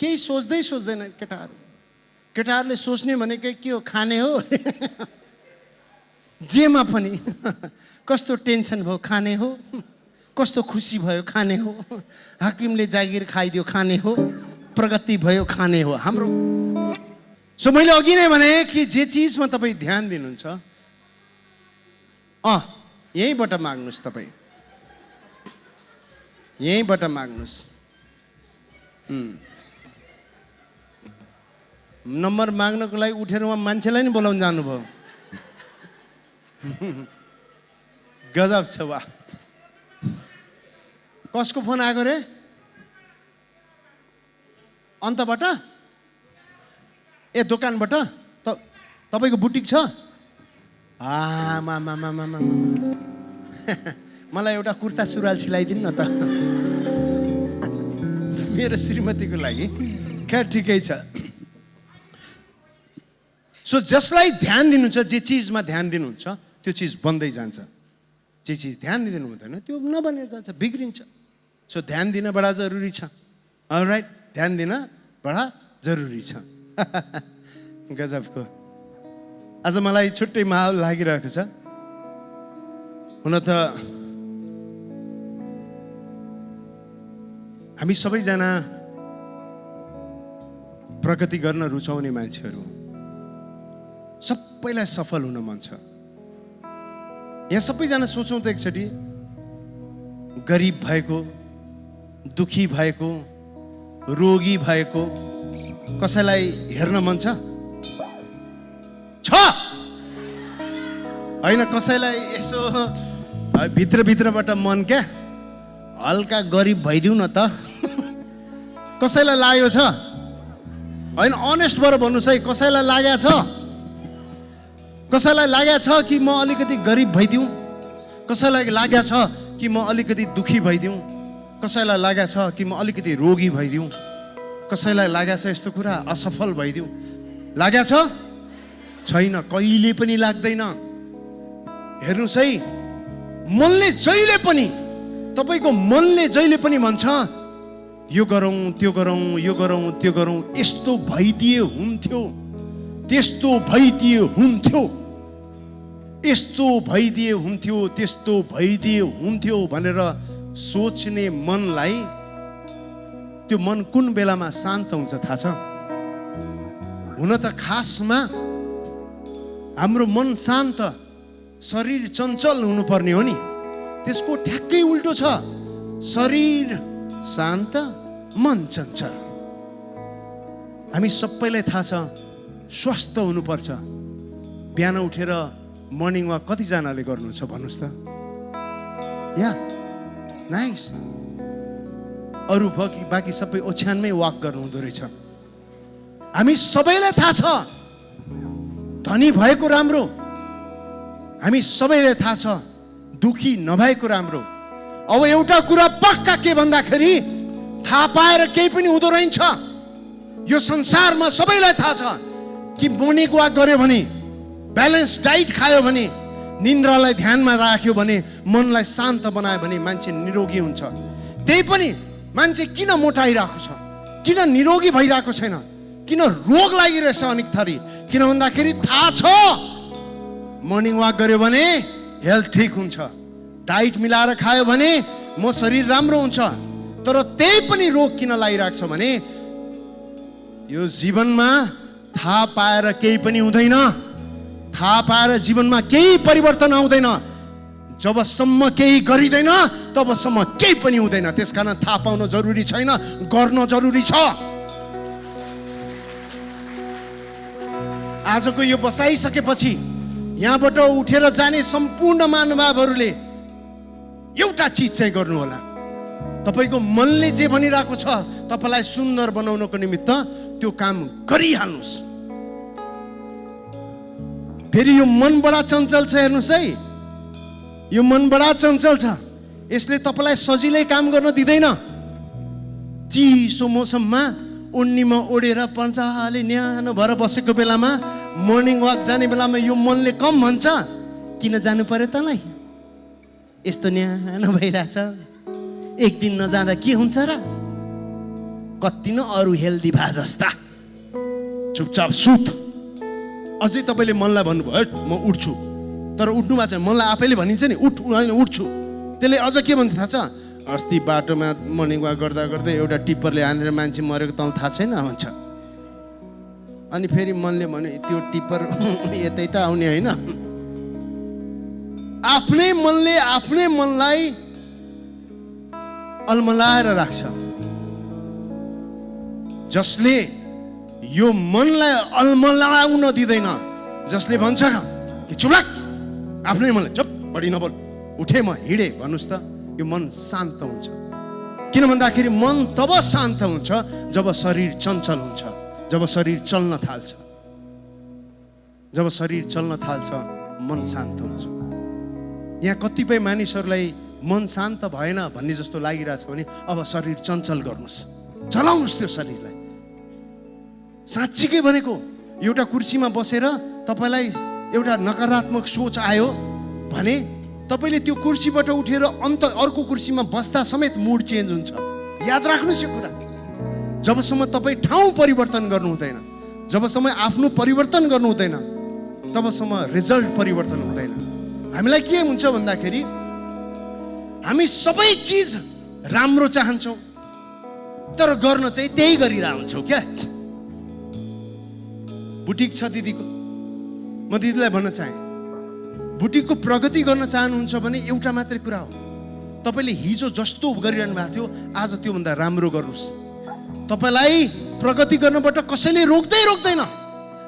केही सोच्दैन केटाहरू। केटाहरूले सोच्ने भनेकै के हो, खाने हो। जेमा पनि कस्तो टेन्सन भयो खाने हो, कस्तो खुसी भयो खाने हो, हाकिमले जागिर खाइदियो खाने हो, प्रगति भयो खाने हो हाम्रो। सो मैले अघि नै भने कि जे चिजमा तपाईँ ध्यान दिनुहुन्छ यहीँबाट माग्नुहोस्, तपाईँ यहीँबाट माग्नुहोस्। नम्बर माग्नको लागि उठेर उहाँ मान्छेलाई नि बोलाउन जानुभयो। गजब छ वाह। कसको फोन आएको रे? अन्तबाट? ए दोकानबाट? तपाईँको बुटिक छ? मलाई एउटा कुर्ता सुरुवाल सिलाइदिनु न त, मेरो श्रीमतीको लागि। खैर ठिकै छ। सो जसलाई ध्यान दिनुहुन्छ, जे चिजमा ध्यान दिनुहुन्छ त्यो चिज बन्दै जान्छ। जे चिज ध्यान दिनु हुँदैन त्यो नबनेर जान्छ, बिग्रिन्छ। सो ध्यान दिन बडा जरुरी छ। अलराइट, ध्यान दिन बडा जरुरी छ। गजबको। आज मलाई छुट्टै माहौल लागिरहेको छ। हुन त हामी सबैजना प्रगति गर्न रुचाउने मान्छेहरू, सबैलाई सफल हुन मन छ। यहाँ सबैजना सोचौँ त एकचोटि, गरिब भएको, दुखी भएको, रोगी भएको कसैलाई हेर्न मन छ? होइन, कसैलाई यसो भित्रभित्रबाट मन क्या हल्का गरिब भइदिउ न त? कसैलाई लाग्यो छ? होइन, अनेस्ट भएर भन्नुहोस् है, कसैलाई लागेको छ? कसैलाई लागेको छ कि म अलिकति गरिब भइदिउँ? कसैलाई लागेको छ कि म अलिकति दुखी भइदिउँ? कसैलाई लागेको छ कि म अलिकति रोगी भइदिउँ? कसैलाई लागेको छ यस्तो कुरा असफल भइदिउँ? लागेको छ? छैन, कहिले पनि लाग्दैन। हेर्नुहोस् है, मनले जहिले पनि, तपाईँको मनले जहिले पनि भन्छ यो गरौँ त्यो गरौँ, यो गरौँ त्यो गरौँ, यस्तो भइदिए हुन्थ्यो, त्यस्तो भइदिए हुन्थ्यो, यस्तो भइदिए हुन्थ्यो, त्यस्तो भइदिए हुन्थ्यो भनेर सोच्ने मनलाई, त्यो मन कुन बेलामा शान्त हुन्छ थाहा छ? हुन त खासमा हाम्रो मन शान्त, शरीर चञ्चल हुनुपर्ने हो नि। त्यसको ठ्याक्कै उल्टो छ, शरीर शान्त मन चञ्चल। हामी सबैलाई थाहा छ स्वस्थ हुनुपर्छ। बिहान उठेर मर्निङ वाक कतिजनाले गर्नुहुन्छ भन्नुहोस् त? या नाइस। अरू बाँकी सबै ओछ्यानमै वाक गर्नुहुँदो रहेछ। हामी सबैलाई थाहा छ धनी भएको राम्रो, हामी सबैलाई थाहा छ दुखी नभएको राम्रो। अब एउटा कुरा पक्का के भन्दाखेरि, थाहा पाएर केही पनि हुँदो रहेछ। यो संसारमा सबैलाई थाहा छ कि मर्निङ वाक गर्यो भने, ब्यालेन्स डाइट खायो भने, निन्द्रालाई ध्यानमा राख्यो भने, मनलाई शान्त बनायो भने मान्छे निरोगी हुन्छ। त्यही पनि मान्छे किन मोटाइरहेको छ, किन निरोगी भइरहेको छैन, किन रोग लागिरहेछ अनेक थरी? किन भन्दाखेरि थाहा छ मर्निङ वाक गर्यो भने हेल्थ ठिक हुन्छ, डाइट मिलाएर खायो भने म शरीर राम्रो हुन्छ। तर त्यही पनि रोग किन लागिरहेको छ भने यो जीवनमा थाहा पाएर केही पनि हुँदैन। थाहा पाएर जीवनमा केही परिवर्तन आउँदैन। जबसम्म केही गरिँदैन तबसम्म केही पनि हुँदैन। त्यसकारण थाहा पाउन जरुरी छैन, गर्न जरुरी छ। आजको यो बसाइसकेपछि यहाँबाट उठेर जाने सम्पूर्ण महानुभावहरूले एउटा चिज चाहिँ गर्नु होला। तपाईको मनले जे भनिरहेको छ तपाईलाई सुन्दर बनाउनको निमित्त त्यो काम गरिहाल्नुस्। फेरि यो मन बडा चञ्चल छ, हेर्नुस् है, यो मन बडा चञ्चल छ। यसले तपाईलाई सजिलै काम गर्न दिँदैन। चिसो मौसममा उन्नीमा ओढेर पञ्चाले न्यानो भएर बसेको बेलामा, मर्निङ वाक जाने बेलामा यो मनले कम भन्छ किन जानु पर्यो तँलाई? यस्तो न्यानो भइरहेछ, एक दिन नजाँदा के हुन्छ र? कति न अरू हेल्दी भए जस्ता। चुपचाप सुत। अझै तपाईँले मनलाई भन्नुभयो हट म उठ्छु, तर उठ्नु भएको छ, मनलाई आफैले भनिन्छ नि उठ, होइन उठ्छु। त्यसले अझ के भन्छ थाहा छ? अस्ति बाटोमा मर्निङ वाक गर्दा गर्दै एउटा टिप्परले हानेर मान्छे मरेको तँलाई थाहा छैन भन्छ। अनि फेरि मनले भन्यो त्यो टिप्पर यतै त आउने होइन। आफ्नै मनले आफ्नै मनलाई अल्मलाएर राख्छ। जसले यो मनलाई अल्मलाउन दिँदैन, जसले भन्छ कि चुप लाग, आफ्नै मनलाई चुप बढी नबोल, उठे म हिँडे भन्नुहोस् त, यो मन शान्त हुन्छ। किन भन्दाखेरि मन तब शान्त हुन्छ जब शरीर चञ्चल हुन्छ, जब शरीर चल्न थाल्छ। जब शरीर चल्न थाल्छ मन शान्त हुन्छ। यहाँ कतिपय मानिसहरूलाई मन शान्त भएन भन्ने जस्तो लागिरहेछ भने अब शरीर चञ्चल गर्नुहोस्, चलाउनुहोस् त्यो शरीरलाई। साँच्चीकै भनेको, एउटा कुर्सीमा बसेर तपाईँलाई एउटा नकारात्मक सोच आयो भने तपाईँले त्यो कुर्सीबाट उठेर अर्को कुर्सीमा बस्दा समेत मुड चेन्ज हुन्छ। याद राख्नुहोस् यो कुरा। जबसम्म तपाईँ ठाउँ परिवर्तन गर्नु हुँदैन, जबसम्म आफ्नो परिवर्तन गर्नु हुँदैन, तबसम्म रिजल्ट परिवर्तन हुँदैन। हामीलाई के हुन्छ भन्दाखेरि हामी सबै चिज राम्रो चाहन्छौँ, तर गर्न चाहिँ त्यही गरिरहन्छौँ क्या। बुटिक छ दिदीको, म दिदीलाई भन्न चाहेँ, बुटिकको प्रगति गर्न चाहनुहुन्छ भने एउटा मात्रै कुरा हो, तपाईँले हिजो जस्तो गरिरहनु भएको थियो आज त्योभन्दा राम्रो गर्नुहोस्। तपाईँलाई प्रगति गर्नबाट कसैले रोक्दैन।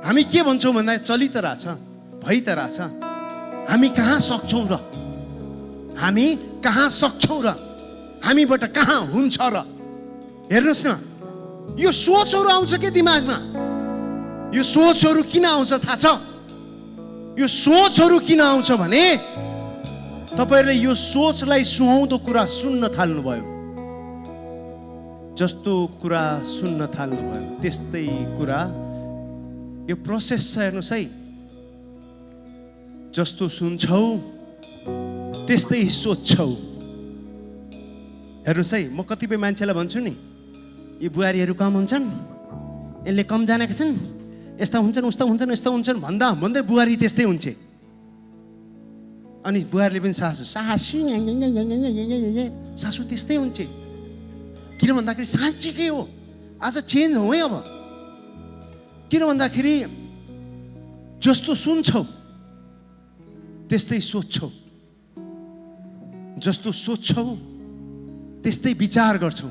हामी के भन्छौँ भन्दा चलि त रहेछ, भइ त रहेछ, हामी कहाँ सक्छौँ र, हामी कहाँ सक्छौँ र, हामीबाट कहाँ हुन्छ र। हेर्नुहोस् न, यो सोचहरू आउँछ के दिमागमा? यो सोचहरू किन आउँछ थाहा छ? यो सोचहरू किन आउँछ भने तपाईँहरूले यो सोचलाई सुहाउँदो कुरा सुन्न थाल्नुभयो। जस्तो कुरा सुन्न थाल्नुभयो त्यस्तै कुरा, यो प्रोसेस छ। हेर्नुहोस् है, जस्तो सुन्छौ त्यस्तै सोच्छौ। हेर्नुहोस् है, म कतिपय मान्छेलाई भन्छु नि, यी बुहारीहरू कम हुन्छन्, यसले कम जानेका छन्, यस्ता हुन्छन् उस्ता हुन्छन् यस्ता हुन्छन् भन्दा भन्दै बुहारी त्यस्तै हुन्छ। अनि बुहारीले पनि सासू त्यस्तै हुन्छ। किन भन्दाखेरि साँच्चीकै हो, आज चेन्ज हो है। अब किन भन्दाखेरि जस्तो सुन्छौ त्यस्तै सोच्छौ, जस्तो सोच्छौ त्यस्तै विचार गर्छौ,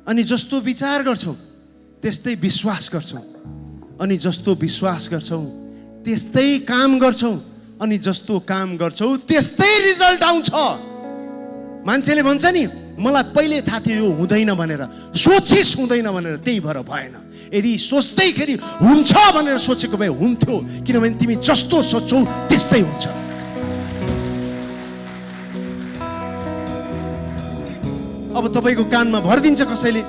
अनि जस्तो विचार गर्छौ त्यस्तै विश्वास गर्छौ, अनि जस्तो विश्वास गर्छौ त्यस्तै काम गर्छौ, अनि जस्तो काम गर्छौ त्यस्तै रिजल्ट आउँछ। मान्छेले भन्छ नि मलाई पहिले थाहा थियो यो हुँदैन भनेर, सोचिस हुँदैन भनेर, त्यही भएर भएन। यदि सोच्दैखेरि हुन्छ भनेर सोचेको भए हुन्थ्यो, किनभने तिमी जस्तो सोच्छौ त्यस्तै हुन्छ। अब तपाईँको कानमा भरिदिन्छ कसैले,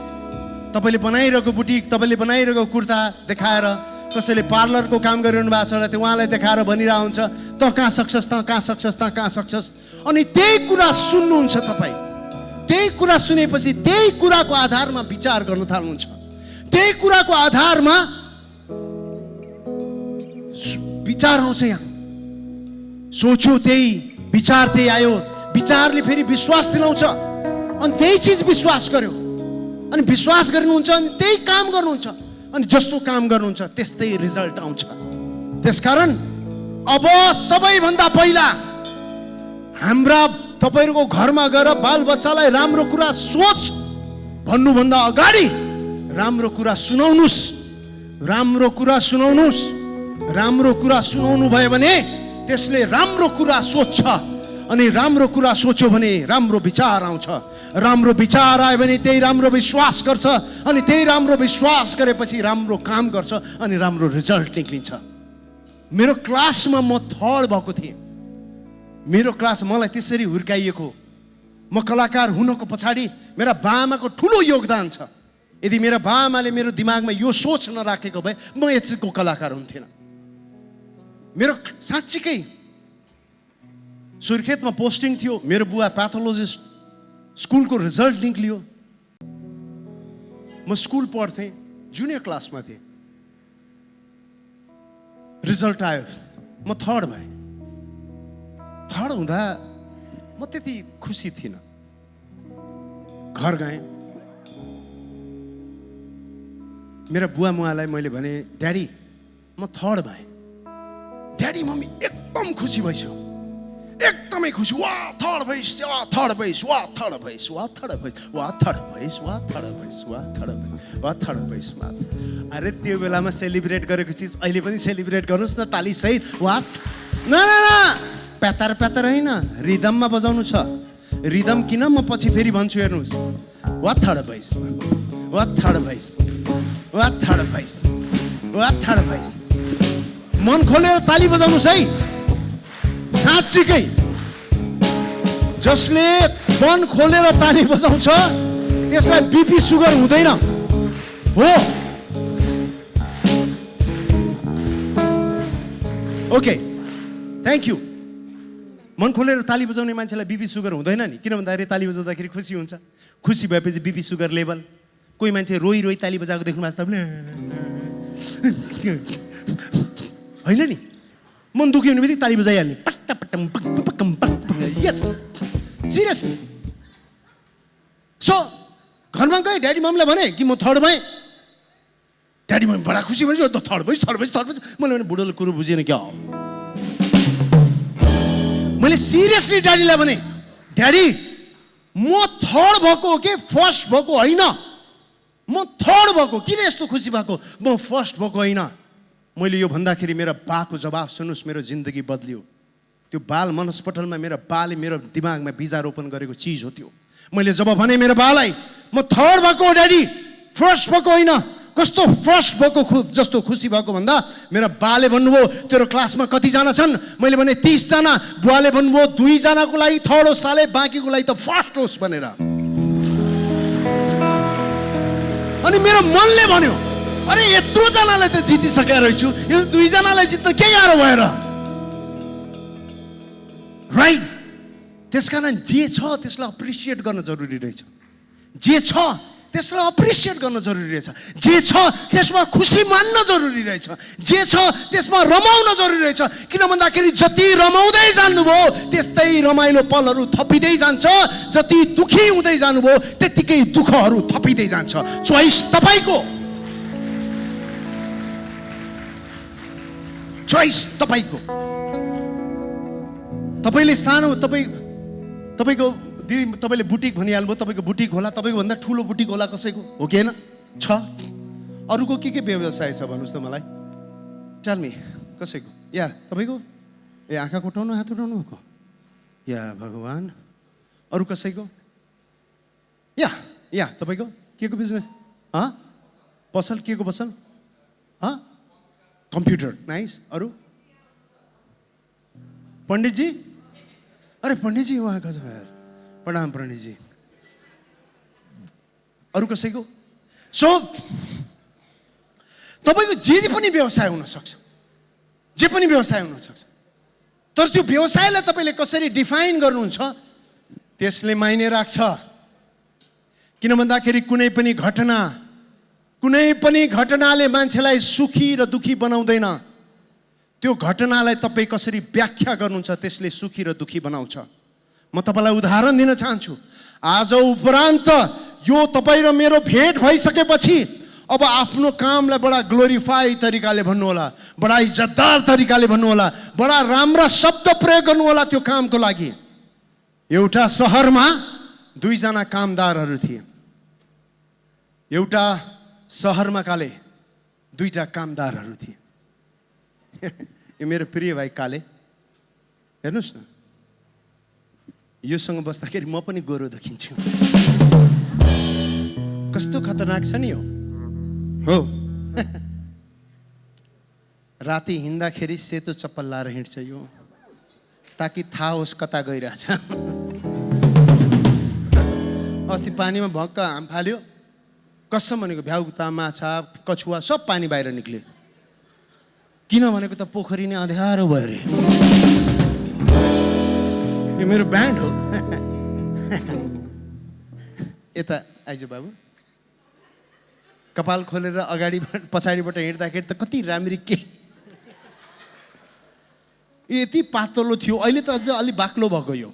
तपाईँले बनाइरहेको बुटिक, तपाईँले बनाइरहेको कुर्ता देखाएर, कसैले पार्लरको काम गरिरहनु भएको छ र त्यो उहाँलाई देखाएर भनिरहेको हुन्छ त कहाँ सक्छस्, त कहाँ सक्छस्, त कहाँ सक्छस्। अनि त्यही कुरा सुन्नुहुन्छ तपाईँ। त्यही कुरा सुनेपछि त्यही कुराको आधारमा विचार गर्न थाल्नुहुन्छ, त्यही कुराको आधारमा विचार आउँछ। यहाँ सोच्यो त्यही, विचार त्यही आयो, विचारले फेरि विश्वास दिलाउँछ, अनि त्यही चिज विश्वास गर्यो, अनि विश्वास गर्नुहुन्छ, अनि त्यही काम गर्नुहुन्छ, अनि जस्तो काम गर्नुहुन्छ त्यस्तै रिजल्ट आउँछ। त्यसकारण अब सबैभन्दा पहिला हाम्रा तपाईँहरूको घरमा गएर बालबच्चालाई राम्रो कुरा सोच भन्नुभन्दा अगाडि राम्रो कुरा सुनाउनुहोस्, राम्रो कुरा सुनाउनुहोस्। राम्रो कुरा सुनाउनु भयो भने त्यसले राम्रो कुरा सोच्छ, अनि राम्रो कुरा सोच्यो भने राम्रो विचार आउँछ, राम्रो विचार आयो भने त्यही राम्रो विश्वास गर्छ, अनि त्यही राम्रो विश्वास गरेपछि राम्रो काम गर्छ, अनि राम्रो रिजल्ट निक्लिन्छ। मेरो क्लासमा म थर्ड भएको थिएँ। मेरो क्लास मलाई त्यसरी हुर्काइएको। म कलाकार हुनको पछाडि मेरा बाआमाको ठुलो योगदान छ। यदि मेरा बाआमाले मेरो दिमागमा यो सोच नराखेको भए म यतिको कलाकार हुन्थेन। मेरो साँच्चीकै सुर्खेतमा पोस्टिङ थियो, मेरो बुवा प्याथोलोजिस्ट, स्कुलको रिजल्ट निक्लियो, म स्कुल पढ्थेँ, जुनियर क्लासमा थिएँ, रिजल्ट आयो, म थर्ड भएँ। थर्ड हुँदा म त्यति खुसी थिइनँ। घर गएँ, मेरा बुवा मुवालाई मैले भने, ड्याडी म थर्ड भएँ। ड्याडी मम्मी एकदम खुसी भइसक्यो, एकदमै खुसी। वा थर्ड भइस, वा थर्ड भइस, वा थर्ड भइस, वा थर्ड भइस, वा थर्ड भइस, वा थर्ड भइस, वा थर्ड भइस, वा थर्ड भइस। अरे त्यो बेलामा सेलिब्रेट गरेको चिज अहिले पनि सेलिब्रेट गर्नुहोस् न, ताली सहित। वास न न न, प्यातार प्यातार होइन, रिदममा बजाउनु छ। रिदम किन, म पछि फेरि भन्छु, हेर्नुहोस्। वा थर्ड भइस, वा थर्ड भइस, वा थर्ड भइस, वा थर्ड भइस। मन खोलेर ताली बजाउनुहोस् है, साँच्चीकै। जसले मन खोलेर ताली बजाउँछ त्यसलाई बीपी सुगर हुँदैन हो। Okay, thank you. मन खोलेर ताली बजाउने मान्छेलाई बीपी सुगर हुँदैन नि, किन भन्दाखेरि ताली बजाउँदाखेरि खुसी हुन्छ। खुसी भएपछि बीपी सुगर लेभल। कोही मान्छे रोइ रोइ ताली बजाएको देख्नु भएको छ तपाईँले? होइन नि, मन दुखी हुने बित्तिकै ताली बजाइहाल्ने, पट्टा पट्टा। यस, सिरियसली। सो घरमा गएँ, ड्याडी मम्मीलाई भने कि म थर्ड भएँ। ड्याडी मम्मी बडा खुसी भएछ, त थर्ड भइस, थर्ड भइस, थर्ड भइस। मैले भने बुढोले कुरो बुझेन क्या हो। मैले सिरियसली ड्याडीलाई भने, ड्याडी म थर्ड भएको हो कि फर्स्ट भएको होइन? म थर्ड भएको, किन यस्तो खुसी भएको? म फर्स्ट भएको होइन। मैले यो भन्दाखेरि मेरा बाको जवाब सुन्नुहोस्, मेरो जिन्दगी बदलियो। त्यो बाल मनस्पटलमा मेरा बाले मेरो दिमागमा बीजारोपण गरेको चिज हो त्यो। मैले जब भने मेरो बालाई म थर्ड भएको हो ड्याडी, फर्स्ट भएको होइन, कस्तो फर्स्ट भएको जस्तो खुसी भएको भन्दा मेरा बाले भन्नुभयो तेरो क्लासमा कतिजना छन्? मैले भने 30 जना। बुवाले भन्नुभयो 2 जनाको लागि थर्ड होस् साले, बाँकीको लागि त फर्स्ट होस् भनेर। अनि मेरो मनले भन्यो, अरे यत्रो जनालाई त जितिसकेर रहेछु, यो 2 जनालाई जित्न के गाह्रो भएर, राइट? त्यसकारण जे छ त्यसलाई अप्रिसिएट गर्न जरुरी रहेछ। जे छ त्यसलाई अप्रिसिएट गर्न जरुरी रहेछ। जे छ त्यसमा खुसी मान्न जरुरी रहेछ। जे छ त्यसमा रमाउन जरुरी रहेछ। किन भन्दाखेरि जति रमाउँदै जानुभयो त्यस्तै रमाइलो पलहरू थपिँदै जान्छ, जति दुखी हुँदै जानुभयो त्यतिकै दुःखहरू थपिँदै जान्छ। चोइस तपाईको, चोइस तपाईको। तपाईले सानो तपाईको दिदी तपाईले बुटिक भनिहाल्नुभयो, तपाईको बुटिक होला, तपाईको भन्दा ठुलो बुटिक होला कसैको, हो कि हैन? छ। अरूको के व्यवसाय छ भन्नुस् त मलाई? टेल मी, कसैको? या तपाईको? ए आँखा कोटाउनु, हात उठाउनु भएको? या भगवान, अरू कसैको? या तपाईको के को बिजनेस? पसल, के को पसल? Computer, nice. अरू? पण्डितजी? अरे पण्डितजी वहाँ गजब यार, प्रणाम पण्डितजी। अरू कसैको? सो तपाईको जे पनि व्यवसाय हुन सक्छ, जे पनि व्यवसाय हुन सक्छ, तर त्यो व्यवसायलाई तपाईले कसरी डिफाइन गर्नुहुन्छ त्यसले मायने राख्छ। किन भन्दाखेरि कुनै पनि घटनाले मान्छेलाई सुखी र दुखी बनाउँदैन। त्यो घटनालाई तपाईँ कसरी व्याख्या गर्नुहुन्छ त्यसले सुखी र दुखी बनाउँछ। म तपाईँलाई उदाहरण दिन चाहन्छु। आज उपरान्त यो तपाईँ र मेरो भेट भइसकेपछि अब आफ्नो कामलाई बडा ग्लोरिफाई तरिकाले भन्नु होला, बडा इज्जतदार तरिकाले भन्नु होला, बडा राम्रा शब्द प्रयोग गर्नु होला त्यो कामको लागि। एउटा शहरमा 2 जना कामदारहरू थिए। एउटा शहरमा काले 2टा कामदारहरू थिए। यो मेरो प्रिय भाइ काले, हेर्नुहोस् न, योसँग बस्दाखेरि म पनि गोरो देखिन्छु। कस्तो खतरनाक छ नि यो, हो। राति हिँड्दाखेरि सेतो चप्पल लाएर हिँड्छ यो, ताकि थाहा होस् कता गइरहेछ। अस्ति पानीमा भक्क हाम फाल्यो, कसम भनेको भ्याउता, माछा, कछुवा सब पानी बाहिर निक्ल्यो। किन भनेको त पोखरी नै अँध्यारो भयो रे। यो मेरो ब्यान्ड हो यता आइज बाबु कपाल खोलेर अगाडि पछाडिबाट हिँड्दाखेरि त कति राम्री के यति पातलो थियो अहिले त अझ अलि बाक्लो भएको यो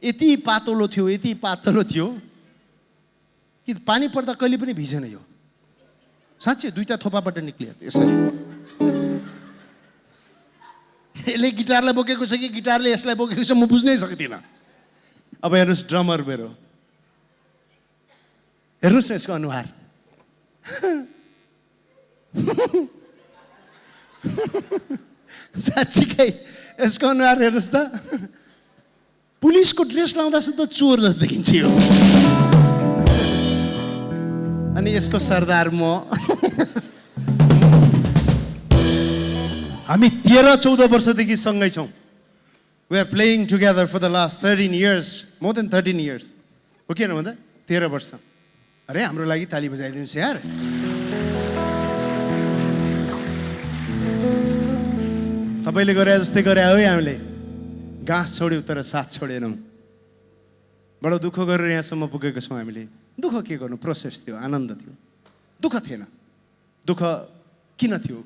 यति पातलो थियो कि पानी पर्दा कहिले पनि भिजेन यो साँच्चै दुईटा थोपाबाट निक्लियो यसरी यसले गिटारलाई बोकेको छ कि गिटारले यसलाई बोकेको छ म बुझ्नै सक्दिनँ अब हेर्नुहोस् ड्रमर मेरो हेर्नुहोस् न यसको अनुहार साँच्चीकै यसको अनुहार हेर्नुहोस् त पुलिसको ड्रेस लाउँदा सुद्धा चोर जस्तो देखिन्छ यो अनि यसको सरदार म हामी 13-14 वर्षदेखि सँगै छौँ we are playing together for the last 13 years more than 13 years हो किन भन्दा 13 वर्ष अरे हाम्रो लागि ताली बजाइदिनुहोस् यार तपाईँले गरे जस्तै गरे हो हामीले घाँस छोड्यौँ तर साथ छोडेनौँ बडो दुःख गरेर यहाँसम्म पुगेको छौँ हामीले दुःख के गर्नु प्रोसेस थियो आनन्द थियो दुःख थिएन दुःख किन थियो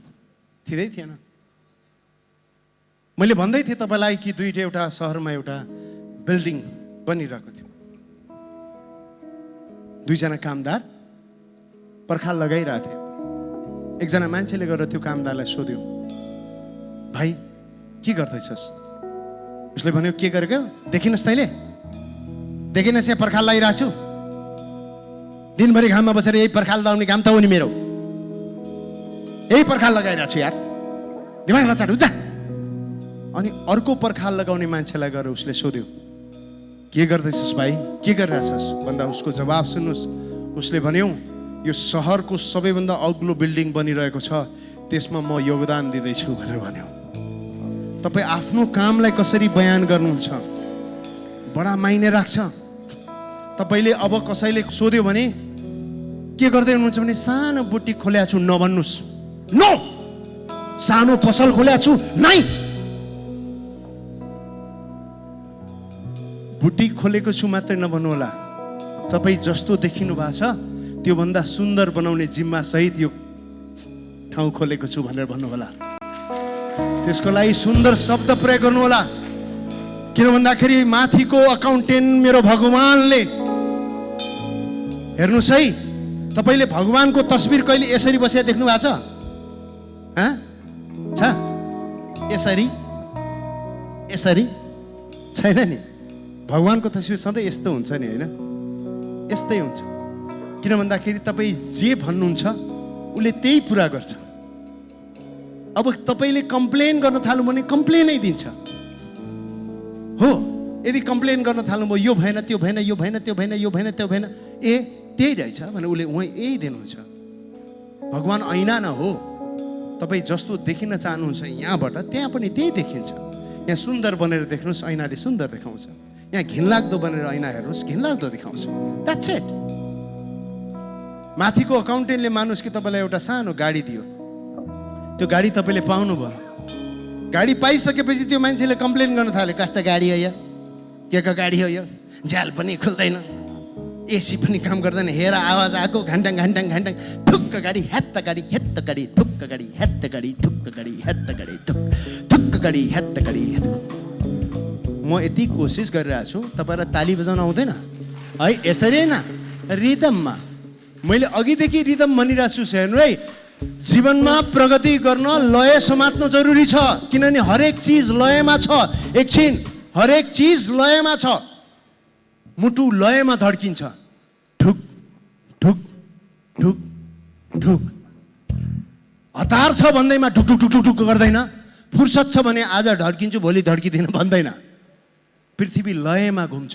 थिँदै थिएन मैले भन्दै थिएँ तपाईँलाई कि एउटा सहरमा एउटा बिल्डिङ बनिरहेको थियो दुईजना कामदार पर्खाल लगाइरहेको थियो एकजना मान्छेले गएर त्यो कामदारलाई सोध्यो भाइ के गर्दैछस् उसले भन्यो के गरेको देखिनस् तैँले देखिनस् यहाँ पर्खाल लगाइरहेको छु दिनभरि घाममा बसेर यही पर्खाल लगाउने काम त हो नि मेरो यही पर्खाल लगाइरहेको छु यार दिमाग नचाड उजा अनि अर्को पर्खाल लगाउने मान्छेलाई गएर उसले सोध्यो के गर्दैछस् भाइ के गरिरहेछस् भन्दा उसको जवाब सुन्नुहोस् उसले भन्यो यो सहरको सबैभन्दा अग्लो बिल्डिङ बनिरहेको छ त्यसमा म योगदान दिँदैछु भनेर भन्यो तपाईँ आफ्नो कामलाई कसरी बयान गर्नुहुन्छ बडा मायने राख्छ तपाईँले अब कसैले सोध्यो भने के गर्दै हुनुहुन्छ भने सानो बुटिक खोल्या छु नभन्नुहोस् नो सानो पसल खोल्या छु नै बुटिक खोलेको छु मात्रै नभन्नु होला तपाईँ जस्तो देखिनु भएको छ त्योभन्दा सुन्दर बनाउने जिम्मा सहित यो ठाउँ खोलेको छु भनेर भन्नु होला त्यसको लागि सुन्दर शब्द प्रयोग गर्नु होला किन भन्दाखेरि माथिको अकाउन्टेन्ट मेरो भगवानले हेर्नुहोस् है तपाईँले भगवानको तस्बिर कहिले यसरी बसेर देख्नु भएको छ यसरी यसरी छैन नि भगवानको तस्बिर सधैँ यस्तो हुन्छ नि होइन यस्तै हुन्छ किन भन्दाखेरि तपाईँ जे भन्नुहुन्छ उसले त्यही पुरा गर्छ अब तपाईँले कम्प्लेन गर्न थाल्नु भने कम्प्लेनै दिन्छ हो यदि कम्प्लेन गर्न थाल्नुभयो यो भएन त्यो भएन यो भएन त्यो भएन यो भएन त्यो भएन ए त्यही रहेछ भने उसले उहाँ यही दिनुहुन्छ भगवान ऐना न हो तपाईँ जस्तो देखिन चाहनुहुन्छ यहाँबाट त्यहाँ पनि त्यही देखिन्छ यहाँ सुन्दर बनेर देख्नुहोस् ऐनाले सुन्दर देखाउँछ यहाँ घिनलाग्दो बनेर ऐना हेर्नुहोस् घिनलाग्दो देखाउँछ द्याट्स इट माथिको अकाउन्टेन्टले मान्नुहोस् कि तपाईँलाई एउटा सानो गाडी दियो त्यो गाडी तपाईँले पाउनुभयो गाडी पाइसकेपछि त्यो मान्छेले कम्प्लेन गर्न थाल्यो कस्तो गाडी हो यो के को गाडी हो यो झ्याल पनि खुल्दैन एसी पनि काम गर्दैन हेर आवाज आएको घन्टाङ घन्टाङ घन्टाङ थुक्क गाडी हेत्त गाडी हेत्त गाडी थुक्क गाडी हेत्त गाडी थुक्क गाडी हेत्त गाडी थुक्क गाडी हेत्त गाडी म यति कोसिस गरिरहेको छु तपाईँलाई ताली बजाउन आउँदैन है यसरी होइन रिदममा मैले अघिदेखि रिदम भनिरहेको छु हेर्नु है जीवनमा प्रगति गर्न लय समात्न जरुरी छ किनभने हरेक चिज लयमा छ एकछिन हरेक चिज लयमा छ मुटु लयमा धड्किन्छ ठुक ठुक ठुक ठुक हतार छ भन्दैमा ठुक ठुक ठुक ठुक ठुक गर्दैन फुर्सद छ भने आज धड्किन्छु भोलि धड्किँदैन भन्दैन पृथ्वी लयमा घुम्छ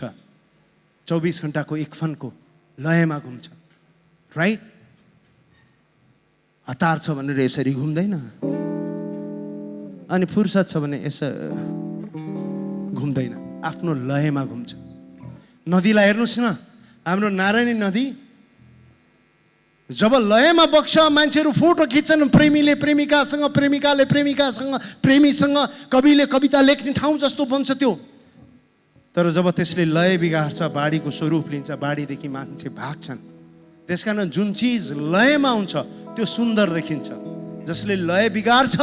24 घण्टाको एक फनको लयमा घुम्छ राइट हतार छ भनेर यसरी घुम्दैन अनि फुर्सद छ भने यसो घुम्दैन आफ्नो लयमा घुम्छ नदीलाई हेर्नुहोस् न हाम्रो नारायणी नदी जब लयमा बग्छ मान्छेहरू फोटो खिच्छन् प्रेमीले प्रेमिकासँग प्रेमिकाले प्रेमिकासँग प्रेमीसँग कविले कविता लेख्ने ठाउँ जस्तो बन्छ त्यो तर जब त्यसले लय बिगार्छ, बाढीको स्वरूप लिन्छ, बाढीदेखि मान्छे भाग्छन्। त्यसकारण जुन चिज लयमा हुन्छ त्यो सुन्दर देखिन्छ, जसले लय बिगार्छ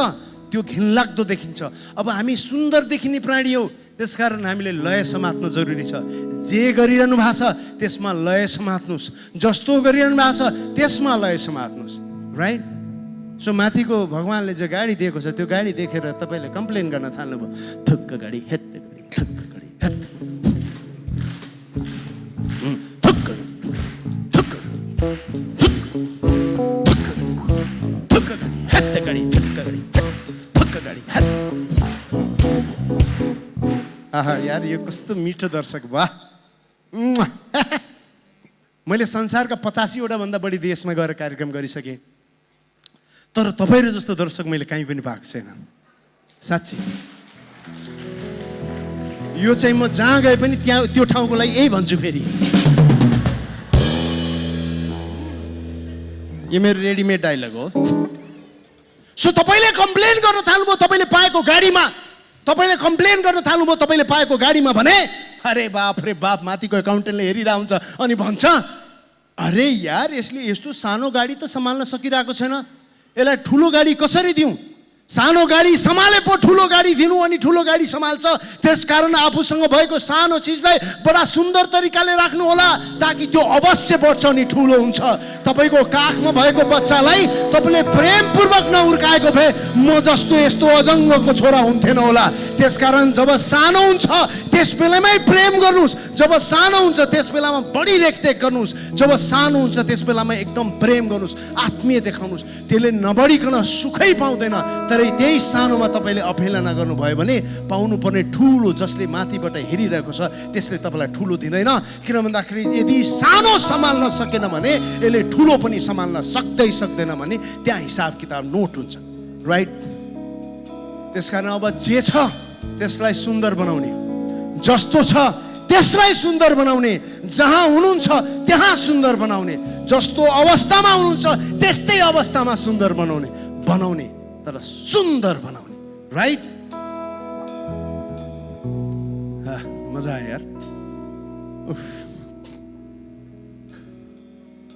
त्यो घिनलाग्दो देखिन्छ। अब हामी सुन्दर देखिने प्राणी हौ, त्यसकारण हामीले लय समात्न जरुरी छ। जे गरिरहनु भएको छ त्यसमा लय समात्नुहोस्, जस्तो गरिरहनु भएको छ त्यसमा लय समात्नुहोस्, राइट? सो माथिको भगवान्ले जो गाडी दिएको छ त्यो गाडी देखेर तपाईँले कम्प्लेन गर्न थाल्नुभयो, थुक्क गाडी, हेत्त गाडी, थुक्क गाडी, हेत्त, थुक्क, थुक्क, थुक्क, थुक्क गाडी, हेत्त गाडी, थुक्क गाडी, थुक्क गाडी, हेत्त। आहा यार, यो कस्तो मिठो दर्शक, वाह! मैले संसारका 85वटा भन्दा बढी देशमा गएर कार्यक्रम गरिसकेँ, तर तपाईँहरू जस्तो दर्शक मैले कहीँ पनि पाएको छैन, साँच्चै। यो चाहिँ म जहाँ गए पनि त्यहाँ त्यो ठाउँको लागि यही भन्छु। फेरि यो मेरो रेडिमेड डायलग हो। सो तपाईँले कम्प्लेन गर्न थाल्नुभयो तपाईँले पाएको गाडीमा, तपाईँले कम्प्लेन गर्न थाल्नुभयो तपाईँले पाएको गाडीमा भने, अरे बाप रे बाप, माथिको एकाउन्टेन्टले हेरिरहेको हुन्छ अनि भन्छ, अरे यार यसले यस्तो सानो गाडी त सम्हाल्न सकिरहेको छैन, यसलाई ठुलो गाडी कसरी दिउँ? सानो गाडी सम्हाले पो ठुलो गाडी दिनु, अनि ठुलो गाडी सम्हाल्छ। त्यसकारण आफूसँग भएको सानो चिजलाई बडा सुन्दर तरिकाले राख्नु होला, ताकि त्यो अवश्य बढ्छ अनि ठुलो हुन्छ। तपाईँको काखमा भएको बच्चालाई तपाईँले प्रेमपूर्वक नहुर्काएको भए म जस्तो यस्तो अजङ्गको छोरा हुन्थेन होला। त्यसकारण जब सानो हुन्छ त्यस बेलामै प्रेम गर्नुहोस्, जब सानो हुन्छ त्यस बेलामा बढी रेखदेख गर्नुहोस्, जब सानो हुन्छ त्यस बेलामा एकदम प्रेम गर्नुहोस्, आत्मीय देखाउनुहोस्। त्यसले नबढिकन सुखै पाउँदैन, तर त्यही सानोमा तपाईँले अवहेलना गर्नुभयो भने पाउनुपर्ने ठुलो, जसले माथिबाट हेरिरहेको छ त्यसले तपाईँलाई ठुलो दिँदैन। किन भन्दाखेरि यदि सानो सम्हाल्न सकेन भने यसले ठुलो पनि सम्हाल्न सक्दैन भने त्यहाँ हिसाब किताब नोट हुन्छ, राइट? त्यसकारण अब जे छ त्यसलाई सुन्दर बनाउने, जस्तो छ त्यसलाई सुन्दर बनाउने, जहाँ हुनुहुन्छ त्यहाँ सुन्दर बनाउने, जस्तो अवस्थामा हुनुहुन्छ त्यस्तै अवस्थामा सुन्दर बनाउने, तर सुन्दर बनाउने, राइट? मजा आयो यार।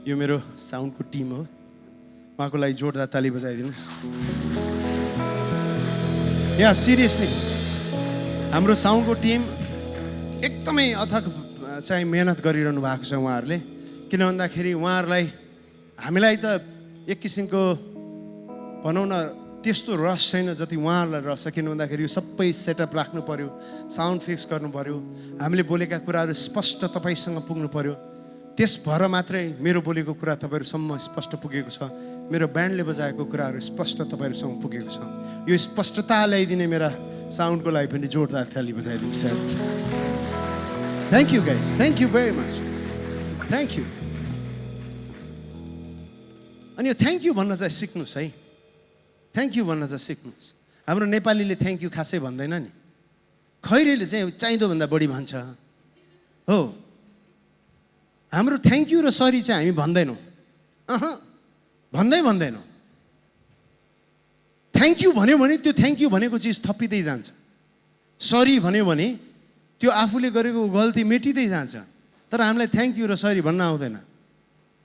यो मेरो साउन्डको टिम हो, उहाँको लागि जोरदार ताली बजाइदिनु। यहाँ सिरियसली हाम्रो साउन्डको टिम एकदमै अथक चाहिँ मेहनत गरिरहनु भएको छ उहाँहरूले। किन भन्दाखेरि उहाँहरूलाई, हामीलाई त एक किसिमको भनौँ न त्यस्तो रस छैन जति उहाँहरूलाई रस छ। किन भन्दाखेरि यो सबै सेटअप राख्नु पर्यो, साउन्ड फिक्स गर्नु पर्यो, हामीले बोलेका कुराहरू स्पष्ट तपाईँसँग पुग्नु पर्यो। त्यस भएर मात्रै मेरो बोलेको कुरा तपाईँहरूसम्म स्पष्ट पुगेको छ, मेरो ब्यान्डले बजाएको कुराहरू स्पष्ट तपाईँहरूसँग पुगेको छ। यो स्पष्टता ल्याइदिने मेरा साउन्डको लागि पनि जोरदार ताली बजाइदिनु sir. Thank you guys, thank you very much, thank you. अनि यो थ्याङ्क यू भन्न चाहिँ सिक्नुहोस् है, थ्याङ्क यू भन्न चाहिँ सिक्नुहोस्। हाम्रो नेपालीले थ्याङ्क यू खासै भन्दैन नि, खैरेले चाहिँ चाहिँदो भन्दा बढी भन्छ हो। हाम्रो थ्याङ्क यू र सरी चाहिँ हामी भन्दैनौँ, भन्दैनौँ। थ्याङ्क यू भन्यो भने त्यो थ्याङ्क यू भनेको चिज थपिँदै जान्छ, सरी भन्यो भने त्यो आफूले गरेको गल्ती मेटिँदै जान्छ। तर हामीलाई थ्याङ्क यू र सरी भन्न आउँदैन।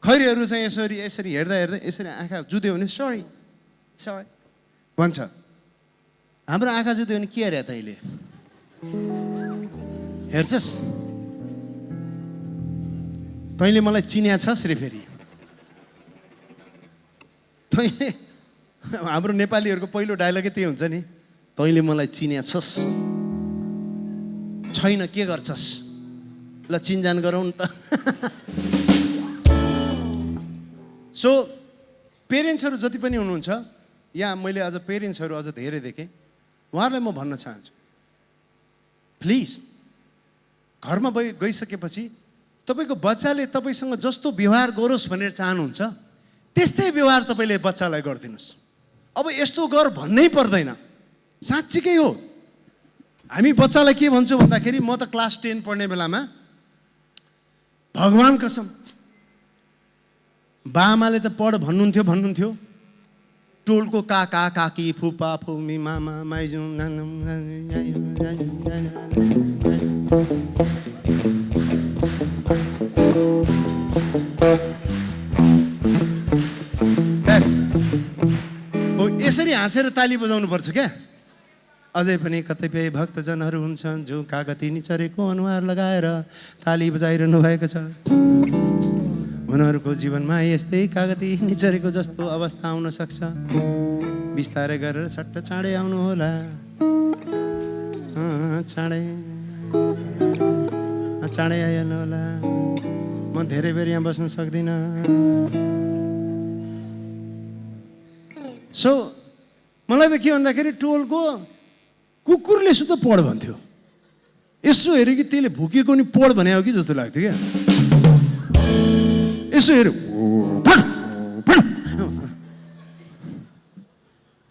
खैरेहरू चाहिँ यसरी हेर्दा यसरी आँखा जुध्यो भने सरी भन्छ। हाम्रो आँखा जुध्यो भने के अरे तैँले हेर्छस्, तैँले मलाई चिन्या छस् रे। फेरि तैँले, हाम्रो नेपालीहरूको पहिलो डायलगै त्यही हुन्छ नि, तैँले मलाई चिन्या छस्, छैन के गर्छस्, ल चिनजान गरौँ नि त। सो पेरेन्ट्सहरू जति पनि हुनुहुन्छ यहाँ, मैले आज पेरेन्ट्सहरू अझ धेरै देखेँ, उहाँहरूलाई म भन्न चाहन्छु, प्लिज घरमा गइसकेपछि तपाईँको बच्चाले तपाईँसँग जस्तो व्यवहार गरोस् भनेर चाहनुहुन्छ त्यस्तै व्यवहार तपाईँले बच्चालाई गरिदिनुहोस्। अब यस्तो गर भन्नै पर्दैन, साँच्चीकै हो। हामी बच्चालाई के भन्छौँ भन्दाखेरि, म त क्लास 10 पढ्ने बेलामा भगवान् कसम बाआमाले त पढ भन्नुहुन्थ्यो, टोलको काका काकी फुपा फुमी मामा माइजू हाँसेर ताली बजाउनु पर्छ क्या। अझै पनि कतिपय भक्तजनहरू हुन्छन् जो कागती निचरेको अनुहार लगाएर ताली बजाइरहनु भएको छ। उनीहरूको जीवनमा यस्तै कागती निचरेको जस्तो अवस्था आउन सक्छ। बिस्तारै गरेर छट्ट चाँडै आउनु होला, चाँडै आइहाल्नु होला। म धेरै बेर यहाँ बस्नु सक्दिनँ। सो मलाई त के भन्दाखेरि टोलको कुकुरले सुत पढ भन्थ्यो। यसो हेऱ्यो कि त्यसले भुकेको नि पढ भने हो कि जस्तो लाग्थ्यो क्या। यसो हेऱ्यो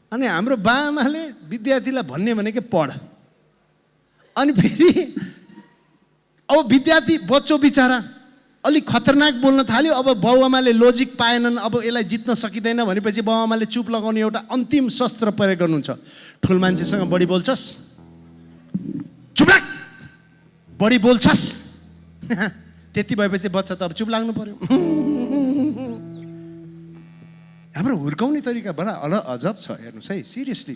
अनि हाम्रो बाआमाले विद्यार्थीलाई भन्ने भनेको पढ। अनि फेरि अब विद्यार्थी बच्चो बिचारा अलिक खतरनाक बोल्न थाल्यो। अब बाउआमाले लोजिक पाएनन्, अब यसलाई जित्न सकिँदैन भनेपछि बाउआमाले चुप लगाउने एउटा अन्तिम शस्त्र प्रयोग गर्नुहुन्छ। ठुल मान्छेसँग बढी बोल्छस्, चुप लाग, बढी बोल्छस्। त्यति भएपछि बच्चा त अब चुप लाग्नु पर्यो। हाम्रो हुर्काउने तरिका बडा अजब छ, हेर्नुहोस् है, सिरियसली।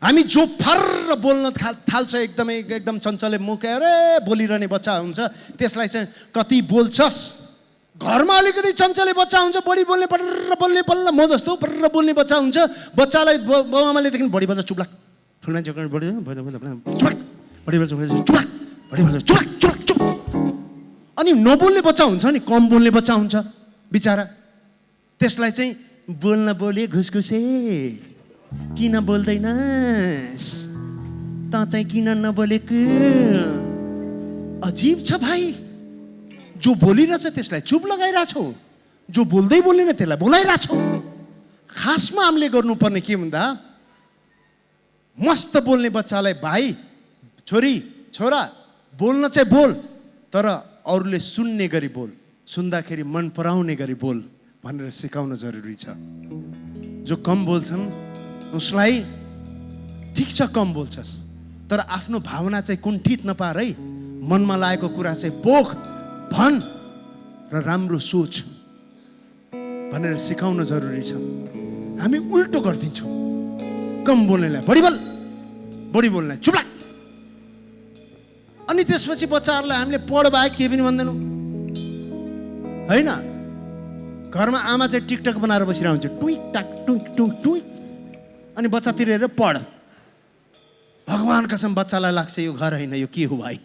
हामी जो फर्र बोल्न थाल्छ, एकदम चञ्चले मुख अरे बोलिरहने बच्चा हुन्छ, त्यसलाई चाहिँ कति बोल्छस्। घरमा अलिकति चञ्चले बच्चा हुन्छ, बढी बोल्ने पर्र बोल्ने पल्ल म जस्तो पर्र बोल्ने बच्चा हुन्छ। बच्चालाई बाउआमाले देखि बढी बच्चा चुप लाग, ठुलो मान्छे बढी चुप लाग, बढी बच्चा चुप लाग, बढी बच्चा चुप लाग, चुप चुप। अनि नबोल्ने बच्चा हुन्छ नि, कम बोल्ने बच्चा हुन्छ बिचारा, त्यसलाई चाहिँ बोल्न बोले घुसघुसे, किन बोल्दैनस् त चाहिँ, किन नबोलेको। अजीब छ भाइ। जो बोलिरहेछ त्यसलाई चुप लगाइरहेछौ, जो बोल्दै बोल्दैन त्यसलाई बोलाइरहेछौ। खासमा हामीले गर्नुपर्ने के भन्दा, मस्त बोल्ने बच्चालाई भाइ छोरी छोरा बोल्न चाहिँ बोल, तर अरूले सुन्ने गरी बोल, सुन्दाखेरि मन पराउने गरी बोल भनेर सिकाउन जरुरी छ। जो कम बोल्छन् उसलाई ठिक छ कम बोल्छस्, तर आफ्नो भावना चाहिँ कुण्ठित नपार है। मनमा लागेको कुरा चाहिँ पोख, भन र राम्रो सोच भनेर सिकाउन जरुरी छ। हामी उल्टो गरिदिन्छौँ, कम बोल्नेलाई बढी बोल, बढी बोल्नेलाई चुप लाग। अनि त्यसपछि बच्चाहरूलाई हामीले पढ बाहेक केही पनि भन्दैनौँ होइन। घरमा आमा चाहिँ टिकटक बनाएर बसिरहेको हुन्छ, टुइक टाक टुइक टुइक टुइक, अनि बच्चातिर हेरेर पढ। भगवान कसम बच्चालाई लाग्छ यो घर होइन, यो के हो भाइ।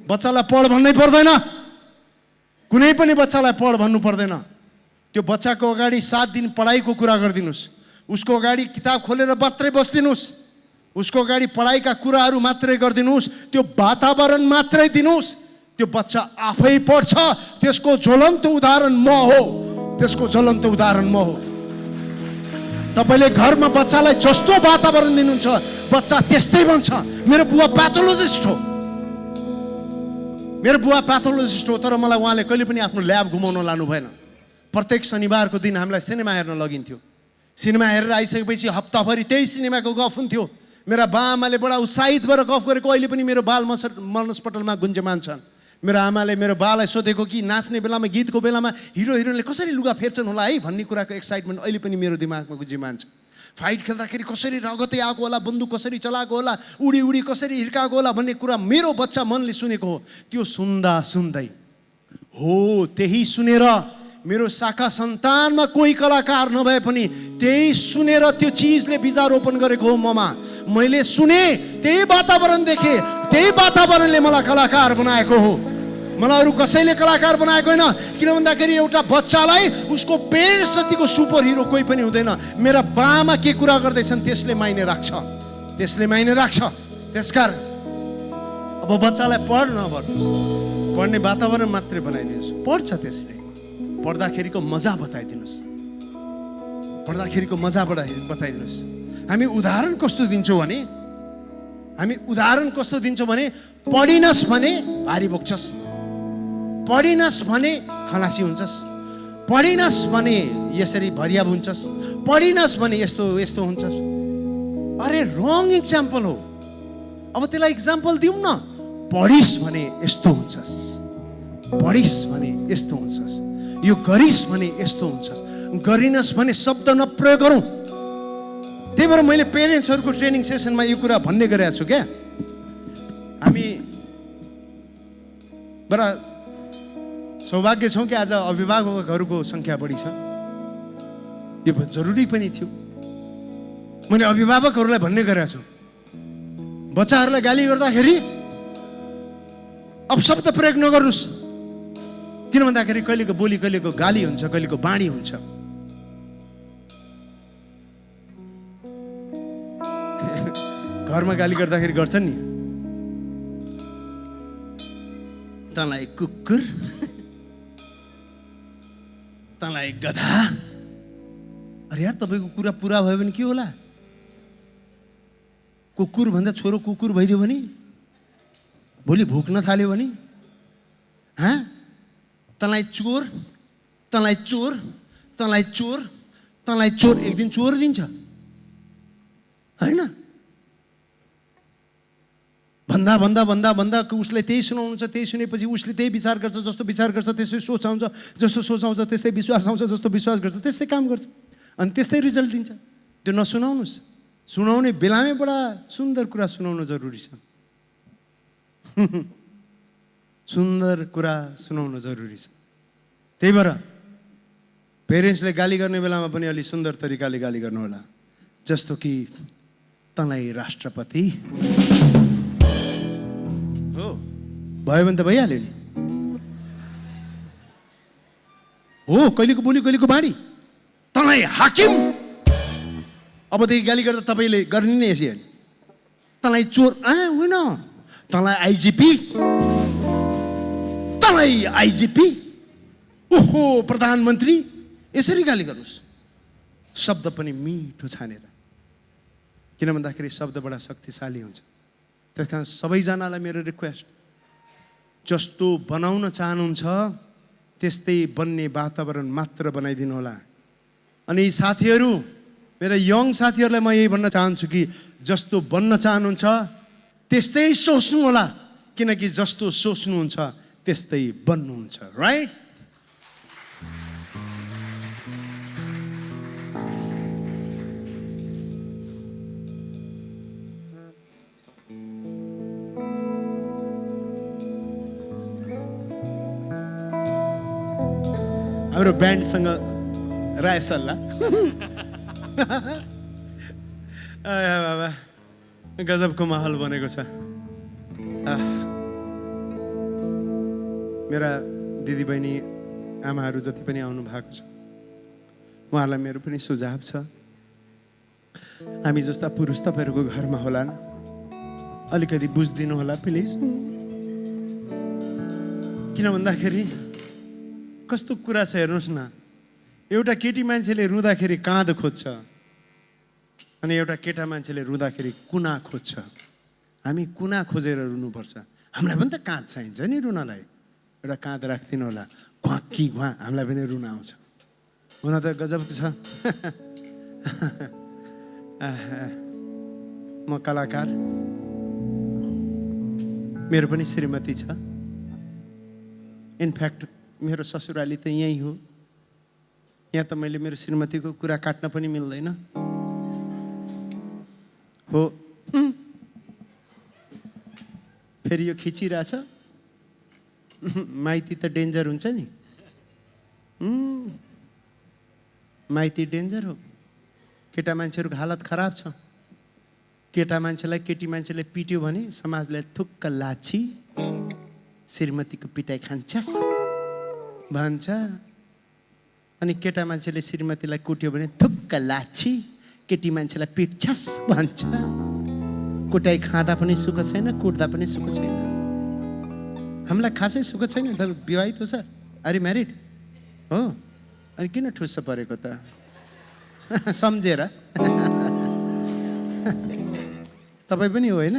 बच्चालाई पढ भन्नै पर्दैन, कुनै पनि बच्चालाई पढ भन्नु पर्दैन। त्यो बच्चाको अगाडि 7 दिन पढाइको कुरा गरिदिनुहोस्, उसको अगाडि किताब खोलेर मात्रै बसिदिनुहोस्, उसको अगाडि पढाइका कुराहरू मात्रै गरिदिनुहोस्, त्यो वातावरण मात्रै दिनुहोस्। त्यो बच्चा आफै पढ्छ। त्यसको ज्वलन्त उदाहरण म हो, त्यसको ज्वलन्त उदाहरण म हो। तपाईँले घरमा बच्चालाई जस्तो वातावरण दिनुहुन्छ बच्चा त्यस्तै बन्छ। मेरो बुवा प्याथोलोजिस्ट हो, मेरो बुवा प्याथोलोजिस्ट हो, तर मलाई उहाँले कहिले पनि आफ्नो ल्याब घुमाउन लानु भएन। प्रत्येक शनिबारको दिन हामीलाई सिनेमा हेर्न लगिन्थ्यो। सिनेमा हेरेर आइसकेपछि हप्ताभरि त्यही सिनेमाको गफ हुन्थ्यो। मेरा बाआमाले बडा उत्साहित भएर गफ गरेको अहिले पनि मेरो बाल मनस्पटलमा गुन्जमान छन्। मेरो आमाले मेरो बालाई सोधेको कि नाच्ने बेलामा, गीतको बेलामा हिरो हिरोइनले कसरी लुगा फेर्छन् होला है भन्ने कुराको एक्साइटमेन्ट अहिले पनि मेरो दिमागमा गुन्जमान छ। फाइट खेल्दाखेरि कसरी रगतै आएको होला, बन्दुक कसरी चलाएको होला, उडी उडी कसरी हिर्काएको होला भन्ने कुरा मेरो बच्चा मनले सुनेको हो। त्यो सुन्दा सुन्दै हो, त्यही सुनेर मेरो शाखा सन्तानमा कोही कलाकार नभए पनि त्यही सुनेर त्यो चिजले बीजारोपण गरेको हो ममा। मैले सुने, त्यही वातावरण देखेँ, त्यही वातावरणले मलाई कलाकार बनाएको हो। मलाई अरू कसैले कलाकार बनाएको होइन। किन भन्दाखेरि एउटा बच्चालाई उसको पेरेन्ट्स जतिको सुपर हिरो कोही पनि हुँदैन। मेरा बाआमा के कुरा गर्दैछन् त्यसले मायने राख्छ, त्यसले मायने राख्छ। त्यसकारण अब बच्चालाई पढ नभर्नुहोस्, पढ्ने वातावरण मात्रै बनाइदिनुहोस्। पढ्छ त्यसले, पढ्दाखेरिको मजा बताइदिनुहोस्, पढ्दाखेरिको मजा बताइदिनुहोस्। हामी उदाहरण कस्तो दिन्छौँ भने, हामी उदाहरण कस्तो दिन्छौँ भने, पढिनस् भने भारी बोक्छस्, पढिनस् भने खलासी हुन्छस्, पढिनस् भने यसरी भरियाब हुन्छस्, पढिनस् भने यस्तो यस्तो हुन्छस्। अरे रङ इक्जाम्पल हो। अब त्यसलाई इक्जाम्पल दिउँ न। पढिस् भने यस्तो हुन्छस्, पढिस् भने यस्तो हुन्छस्, यो गरिस् भने यस्तो हुन्छस्, गरिनस् भने शब्द नप्रयोग गरौँ, त्यही भएर मैले पेरेन्ट्सहरूको ट्रेनिङ सेसनमा यो कुरा भन्ने गरेको छु क्या। हामी बडा सौभाग्य छौँ कि आज अभिभावकहरूको सङ्ख्या बढी छ। यो जरुरी पनि थियो। मैले अभिभावकहरूलाई भन्ने गरेको छु, बच्चाहरूलाई गाली गर्दाखेरि अपशब्द प्रयोग नगर्नुहोस्। किन भन्दाखेरि कहिलेको बोली कहिलेको गाली हुन्छ, कहिलेको बाणी हुन्छ। घरमा गाली गर्दाखेरि गर्छन् नि, तँलाई कुकुर, तँलाई गधा। अरे यार, तपाईँको कुरा पुरा भयो भने के होला? कुकुर भन्दा छोरो कुकुर भइदियो भने, भोलि भुक्न थाल्यो भने, तँलाई चोर, तँलाई चोर, तँलाई चोर, तँलाई चोर, एक दिन चोर दिन्छ होइन? भन्दा भन्दा भन्दा भन्दा उसले त्यही सुनाउनुहुन्छ, त्यही सुनेपछि उसले त्यही विचार गर्छ, जस्तो विचार गर्छ त्यस्तै सोच आउँछ, जस्तो सोच आउँछ त्यस्तै विश्वास आउँछ, जस्तो विश्वास गर्छ त्यस्तै काम गर्छ, अनि त्यस्तै रिजल्ट दिन्छ। त्यो नसुनाउनुहोस्। सुनाउने बेलामै बडा सुन्दर कुरा सुनाउनु जरुरी छ। सुन्दर कुरा सुनाउनु जरुरी छ। त्यही भएर पेरेन्ट्सले गाली गर्ने बेलामा पनि अलि सुन्दर तरिकाले गाली गर्नु होला। जस्तो कि तँलाई राष्ट्रपति हो भयो भने त भइहाल्यो नि। हो, कहिलेको बोली कहिलेको बाणी। तँलाई हाकिम, अबदेखि गाली गर्दा तपाईँले गर्ने नै यसै। तँलाई चोर, होइन, तँलाई आइजिपी, तँलाई आइजिपी, ओहो प्रधानमन्त्री, यसरी गाली गर्नुहोस्। शब्द पनि मिठो छानेर, किन भन्दाखेरि शब्द बडा शक्तिशाली हुन्छ। त्यस कारण सबैजनालाई मेरो रिक्वेस्ट, जस्तो बनाउन चाहनुहुन्छ त्यस्तै बन्ने वातावरण मात्र बनाइदिनु होला। अनि साथीहरू, मेरा यङ साथीहरूलाई म यही भन्न चाहन्छु कि जस्तो बन्न चाहनुहुन्छ त्यस्तै सोच्नु होला, किनकि जस्तो सोच्नुहुन्छ त्यस्तै बन्नुहुन्छ। राइट? हाम्रो ब्यान्डसँग राय सल्लाह। बाबा गजबको माहौल बनेको छ। मेरा दिदीबहिनी आमाहरू जति पनि आउनु भएको छ, उहाँहरूलाई मेरो पनि सुझाव छ, हामी जस्ता पुरुष तपाईँहरूको घरमा होलान्, अलिकति बुझिदिनु होला प्लिज। किन भन्दाखेरि कस्तो कुरा छ हेर्नुहोस् न, एउटा केटी मान्छेले रुँदाखेरि काँध खोज्छ अनि एउटा केटा मान्छेले रुँदाखेरि कुना खोज्छ। हामी कुना खोजेर रुनुपर्छ। हामीलाई पनि त काँध चाहिन्छ नि रुनलाई। एउटा काँध राखिदिनु होला, घुवा कि घुवा, हामीलाई पनि रुन आउँछ। हुन त गजब छ। म कलाकार, मेरो पनि श्रीमती छ। इनफ्याक्ट मेरो ससुराली त यही हो। यहाँ त मैले मेरो श्रीमतीको कुरा काट्न पनि मिल्दैन हो। फेरि यो खिचिरहेछ। माइती त डेन्जर हुन्छ नि। माइती डेन्जर हो। केटा मान्छेहरूको हालत खराब छ। केटा मान्छेलाई केटी मान्छेले पिट्यो भने समाजले थुक्क लाछी, श्रीमतीको पिटाइ खान्छस् भन्छ। अनि केटा मान्छेले श्रीमतीलाई कुट्यो भने थुक्क लाछी, केटी मान्छेलाई पिट्छस् भन्छ। कुटाइ खाँदा पनि सुख छैन, कुट्दा पनि सुख छैन। हामीलाई खासै सुख छैन। त विवाहित हो सर? अरे म्यारिड हो? अनि किन ठुस्स परेको त? सम्झेर। तपाईँ पनि हो होइन?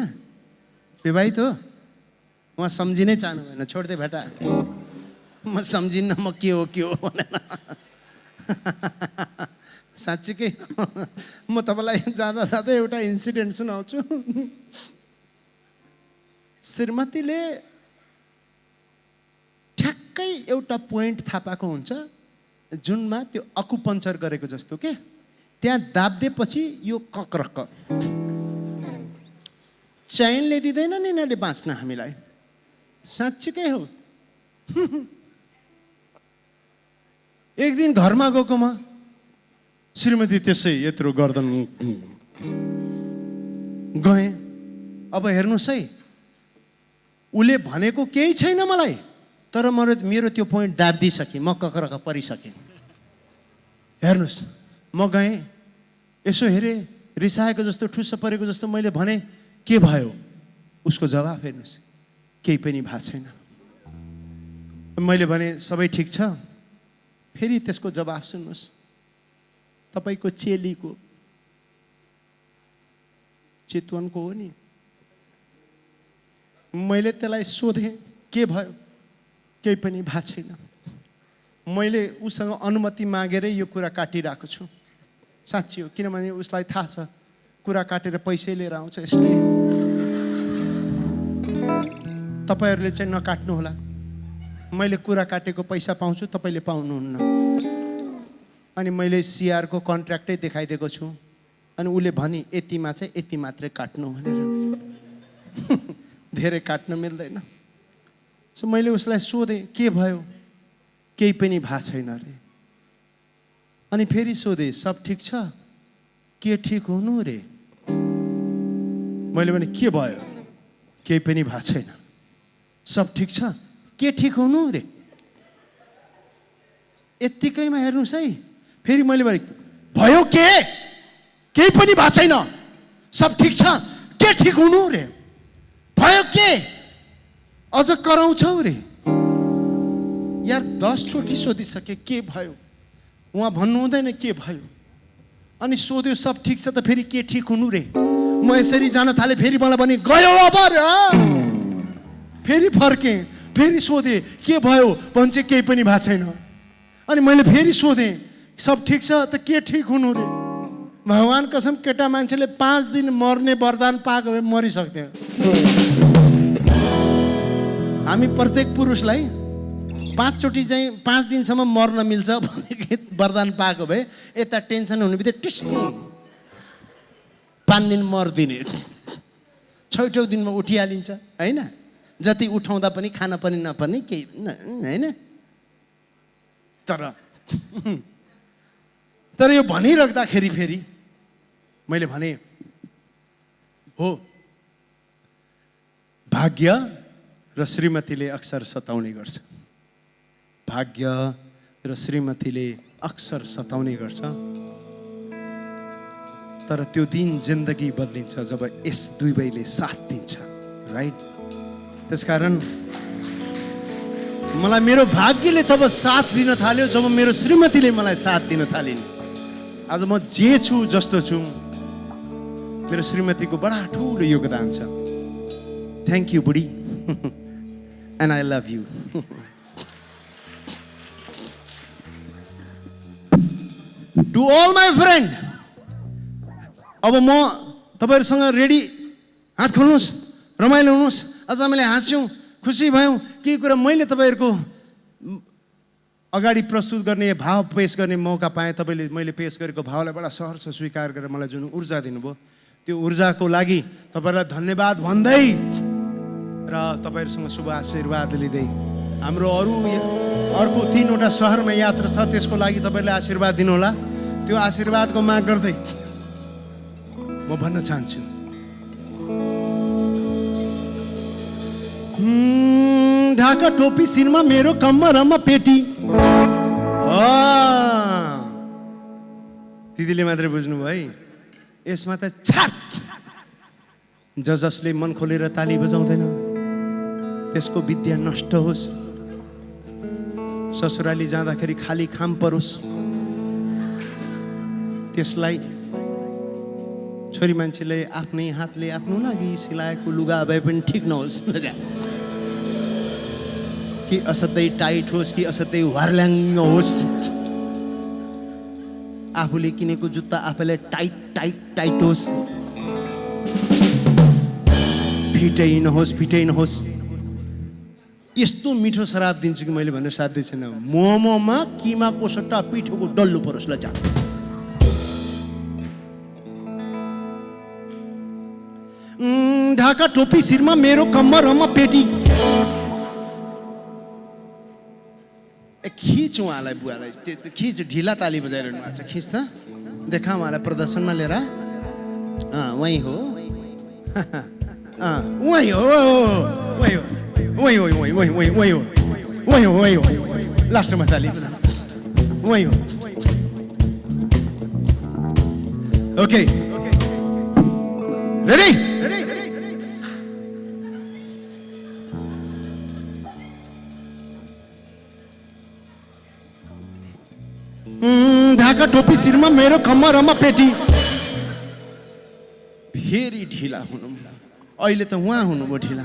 विवाहित हो? उहाँ सम्झिनै चाहनु भएन, छोड्दै भेटा। म सम्झिन्न, म के हो भनेर। साँच्चीकै म तपाईँलाई जाँदा जाँदै एउटा इन्सिडेन्ट सुनाउँछु। श्रीमतीले ठ्याक्कै एउटा पोइन्ट थाहा पाएको हुन्छ जुनमा त्यो अकुपङ्चर गरेको जस्तो के त्यहाँ दाब्देपछि यो कक्रक्क चैनले दिँदैन नि यिनीहरूले बाँच्न हामीलाई। साँच्चीकै हो। एक दिन घरमा गएकोमा श्रीमती त्यसै यत्रो गर्दन गएँ। अब हेर्नुहोस् है, उसले भनेको केही छैन मलाई, तर मेरो त्यो पोइन्ट दाबिदिइसकेँ, म कक्रक्क परिसकेँ। हेर्नुहोस्, म गएँ, यसो हेरेँ, रिसाएको जस्तो ठुस्स परेको जस्तो मैले भने, के भयो? उसको जवाफ हेर्नुहोस्, केही पनि भएको छैन। मैले भने सबै ठिक छ? फेरि त्यसको जवाफ सुन्नुहोस्, तपाईँको चेलीको चितवनको हो नि। मैले त्यसलाई सोधेँ, के भयो? केही पनि भएको छैन। मैले उसँग अनुमति मागेरै यो कुरा काटिरहेको छु। साँच्ची हो, किनभने उसलाई थाहा छ कुरा काटेर पैसै लिएर आउँछ यसले। तपाईँहरूले चाहिँ नकाट्नु होला। मैले कुरा काटेको पैसा पाउँछु, तपाईँले पाउनुहुन्न। अनि मैले सिआरको कन्ट्र्याक्टै देखाइदिएको छु। अनि उसले भने यतिमा चाहिँ यति मात्रै काट्नु भनेर। धेरै काट्न मिल्दैन। सो मैले उसलाई सोधेँ, के भयो? केही पनि भएको छैन अरे। अनि फेरि सोधेँ, सब ठिक छ? के ठिक हुनु रे? मैले भने के भयो? केही पनि भएको छैन। सब ठिक छ? के ठिक हुनु रे? यत्तिकैमा हेर्नुहोस् है, फेरि मैले भने भयो के? केही पनि भएको छैन। सब ठिक छ? के ठिक हुनु रे? भयो के? अझ कराउँछौ रे? यार 10 चोटि सोधिसके के भयो? उहाँ भन्नु हुँदैन के भयो। अनि सोध्यो सब ठिक छ त फेरि के ठिक हुनु रे? म यसरी जान थालेँ, फेरि मलाई भने गयो अब र। फेरि फर्केँ, फेरि सोधेँ के भयो? भन्छ केही पनि भएको छैन। अनि मैले फेरि सोधेँ सब ठिक छ त के ठिक हुनु रे? भगवान कसम केटा मान्छेले 5 दिन मर्ने वरदान पाएको भए मरिसक्थ्यो। हामी प्रत्येक पुरुषलाई 5 चोटि चाहिँ 5 दिनसम्म मर्न मिल्छ भनेको वरदान पाएको भए यता टेन्सन हुने बित्तिकै टिस 5 दिन मर्दिने। 6औं दिनमा उठिहालिन्छ होइन? जति उठाउँदा पनि खान पनि नपर्ने केही होइन। तर यो भनिराख्दाखेरि फेरि मैले भने हो, भाग्य र श्रीमतीले अक्सर सताउने गर्छ। भाग्य र श्रीमतीले अक्सर सताउने गर्छ। तर त्यो दिन जिन्दगी बदलिन्छ जब यस दुवैले साथ दिन्छ, राइट? त्यसकारण मलाई मेरो भाग्यले तब साथ दिन थाल्यो जब मेरो श्रीमतीले मलाई साथ दिन थालिन्। आज म जे छु जस्तो छु, मेरो श्रीमतीको बडा ठुलो योगदान छ। थ्याङ्क यू बुढी, and I love you. To all my friend, अब म तपाईँहरूसँग रेडी, हात खोल्नुहोस्, रमाइलो हुनुहोस्। आज हामीले हाँस्यौँ, खुसी भयौँ। केही कुरा मैले तपाईँहरूको अगाडि प्रस्तुत गर्ने, भाव पेश गर्ने मौका पाएँ। तपाईँले मैले पेश गरेको भावलाई बडा सहर्ष स्वीकार गरेर मलाई जुन ऊर्जा दिनुभयो, त्यो ऊर्जाको लागि तपाईँहरूलाई धन्यवाद भन्दै र तपाईँहरूसँग शुभ आशीर्वाद लिँदै हाम्रो अर्को 3वटा सहरमा यात्रा छ, त्यसको लागि तपाईँहरूले आशीर्वाद दिनुहोला। त्यो आशीर्वादको माग गर्दै म भन्न चाहन्छु, ढाका टोपी शिरमा मेरो कम्मरमा पेटी। दिदीले मात्रै बुझ्नुभयो है। यसमा त छाप, जसले मन खोलेर ताली बजाउँदैन त्यसको विद्या नष्ट होस्, ससुराली जाँदाखेरि खाली खाम परोस्, त्यसलाई छोरी मान्छेले आफ्नै हातले आफ्नो लागि सिलाएको लुगा भए पनि ठिक नहोस्, कि असाध्यै टाइट होस् कि असाध्यै वार्ल्याङ्ग होस्, आफूले किनेको जुत्ता आफैलाई टाइट टाइट टाइट होस्, फिटै नहोस्। यस्तो मिठो शराब दिन्छु कि मैले भन्नु साध्य छैन। मोमोमा किमाको सट्टा पिठोको डल्लो परोस् ल जा। ढाका टोपी शिरमा मेरो कम्मरमा पेटी खिच उहाँलाई बुवालाई त्यो खिच ढिला ताली बजाइरहनु भएको छ खिच त देखा उहाँलाई प्रदर्शनमा लिएर वहीँ हो वहीँ हो वहीँ हो वहीँ हो वहीँ वहीँ वहीँ वहीँ हो वहीँ हो वहीँ हो लास्टमा ताली बजाउनु वहीँ हो ओके रेडी ढाका टोपी शिरमा मेरो कम्मरमा पेटी फेरि ढिला हुनु अहिले त उहाँ हुनुभयो ढिला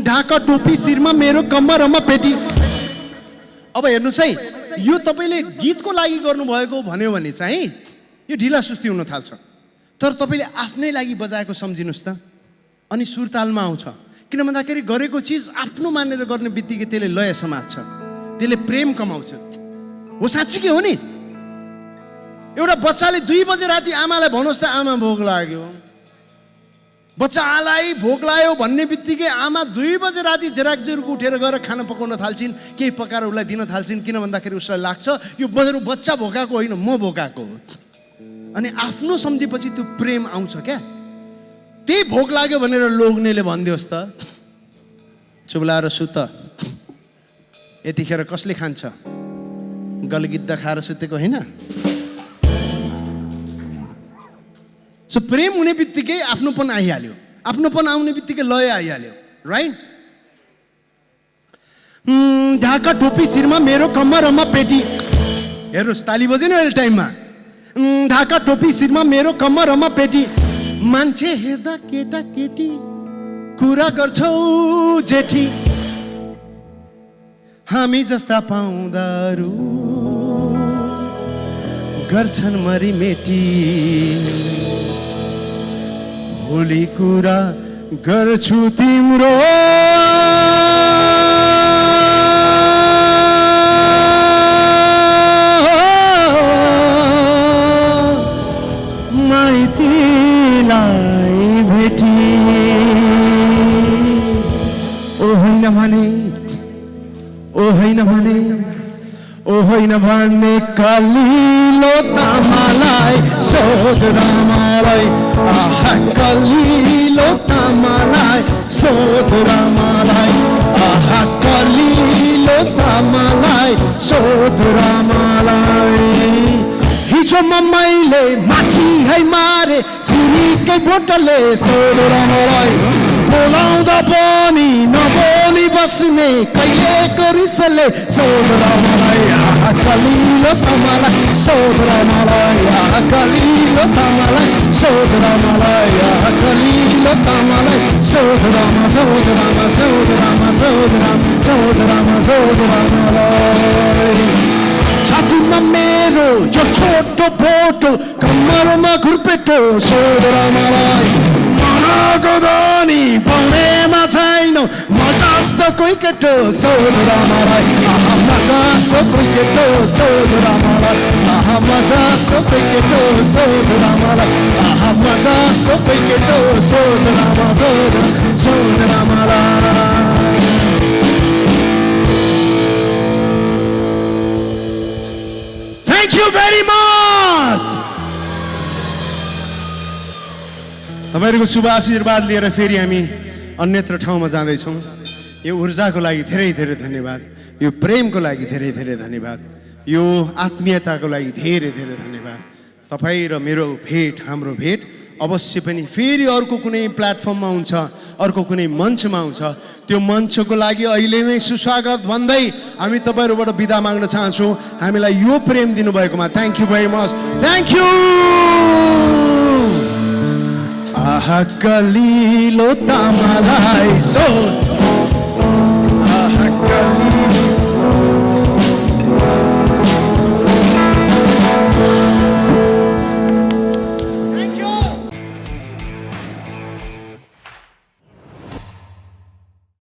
ढाका टोपी शिरमा मेरो कम्मरमा पेटी अब हेर्नुहोस् है यो तपाईँले गीतको लागि गर्नुभएको भन्यो भने चाहिँ यो ढिला सुस्ती हुन थाल्छ तर तपाईँले आफ्नै लागि बजाएको सम्झिनुहोस् त अनि सुरतालमा आउँछ किन भन्दाखेरि गरेको चिज आफ्नो मानेर गर्ने बित्तिकै त्यसले लय समात्छ त्यसले प्रेम कमाउँछ हो साँच्चीकै हो नि एउटा बच्चाले 2 बजे राति आमालाई भन्नुहोस् त आमा भोक लाग्यो बच्चालाई भोक लाग्यो भन्ने बित्तिकै आमा 2 बजे राति जराकजुरुक उठेर गएर खाना पकाउन थाल्छिन् केही पकाएर उसलाई दिन थाल्छिन् किन भन्दाखेरि उसलाई लाग्छ यो बरु बच्चा भोकाएको होइन म भोकाएको हो अनि आफ्नो सम्झेपछि त्यो प्रेम आउँछ क्या त्यही भोक लाग्यो भनेर लोग्नेले भनिदियोस् त चुब्लाएर सुत यतिखेर कसले खान्छ गलगिद्द खाएर सुतेको होइन सो प्रेम हुने बित्तिकै आफ्नोपन आइहाल्यो आफ्नोपन आउने बित्तिकै लय आइहाल्यो राइट ढाका टोपी शिरमा मेरो कम्मरमा पेटी हेर्नुहोस् ताली बजेन अहिले टाइममा ढाका टोपी शिरमा मेरो कम्मरमा पेटी मान्छे हेर्दा केटा केटी कुरा गर्छौ जेठी हामी जस्ता पाउँदारू गर्छन् मरिमेटी भोलि कुरा गर्छु तिम्रो माइतीलाई भेटी ओ होइन भने ओ होइन भने ओ होइन भन्ने कलिलो तामालाई सोध रामालाई आहा कलिलो तामालाई सोध रामालाई आहा कलिलो तामालाई सोध रामालाई हिजो मैले माछी है मारे सिरीकै बोटले सोध रामालाई बोलाउँदा पनि नबोली बस्ने कहिलेको रिसले सोध रामालाई आहा कलिलो तामालाई सोध रामालाई आहा कलिलो तामालाई सोध रामालाई आहा कलिलो तामालाई सोध रामा सोध रामा सोध रामा सोध रामा सोध रामा सोध रामालाई छातीमा मेरो यो छोटो बोटो कम्मरमा खुर्पेटो सोध रामालाई गदानी पाउनेमा छैन म जस्तो कोही केटो सोध रामालाई आहा म जस्तो कोही केटो सोध रामालाई आहा म जस्तो कोही केटो सोध रामालाई आहा म जस्तो कोही केटो सोध रामा सोध सोध रामालाई थ्याङ्क यू भेरी मच तपाईहरुको शुभ आशीर्वाद लिएर फेरि हामी अन्यत्र ठाउँमा जाँदैछौँ यो ऊर्जाको लागि धेरै धेरै धन्यवाद यो प्रेमको लागि धेरै धेरै धन्यवाद यो आत्मीयताको लागि धेरै धेरै धन्यवाद तपाईँ र मेरो भेट हाम्रो भेट अवश्य पनि फेरि अर्को कुनै प्लेटफर्ममा हुन्छ अर्को कुनै मञ्चमा हुन्छ त्यो मञ्चको लागि अहिले नै सुस्वागत भन्दै हामी तपाईहरुबाट बिदा माग्न चाहन्छौँ हामीलाई यो प्रेम दिनुभएकोमा thank you very much thank you आहा कलिलो तामालाई सोध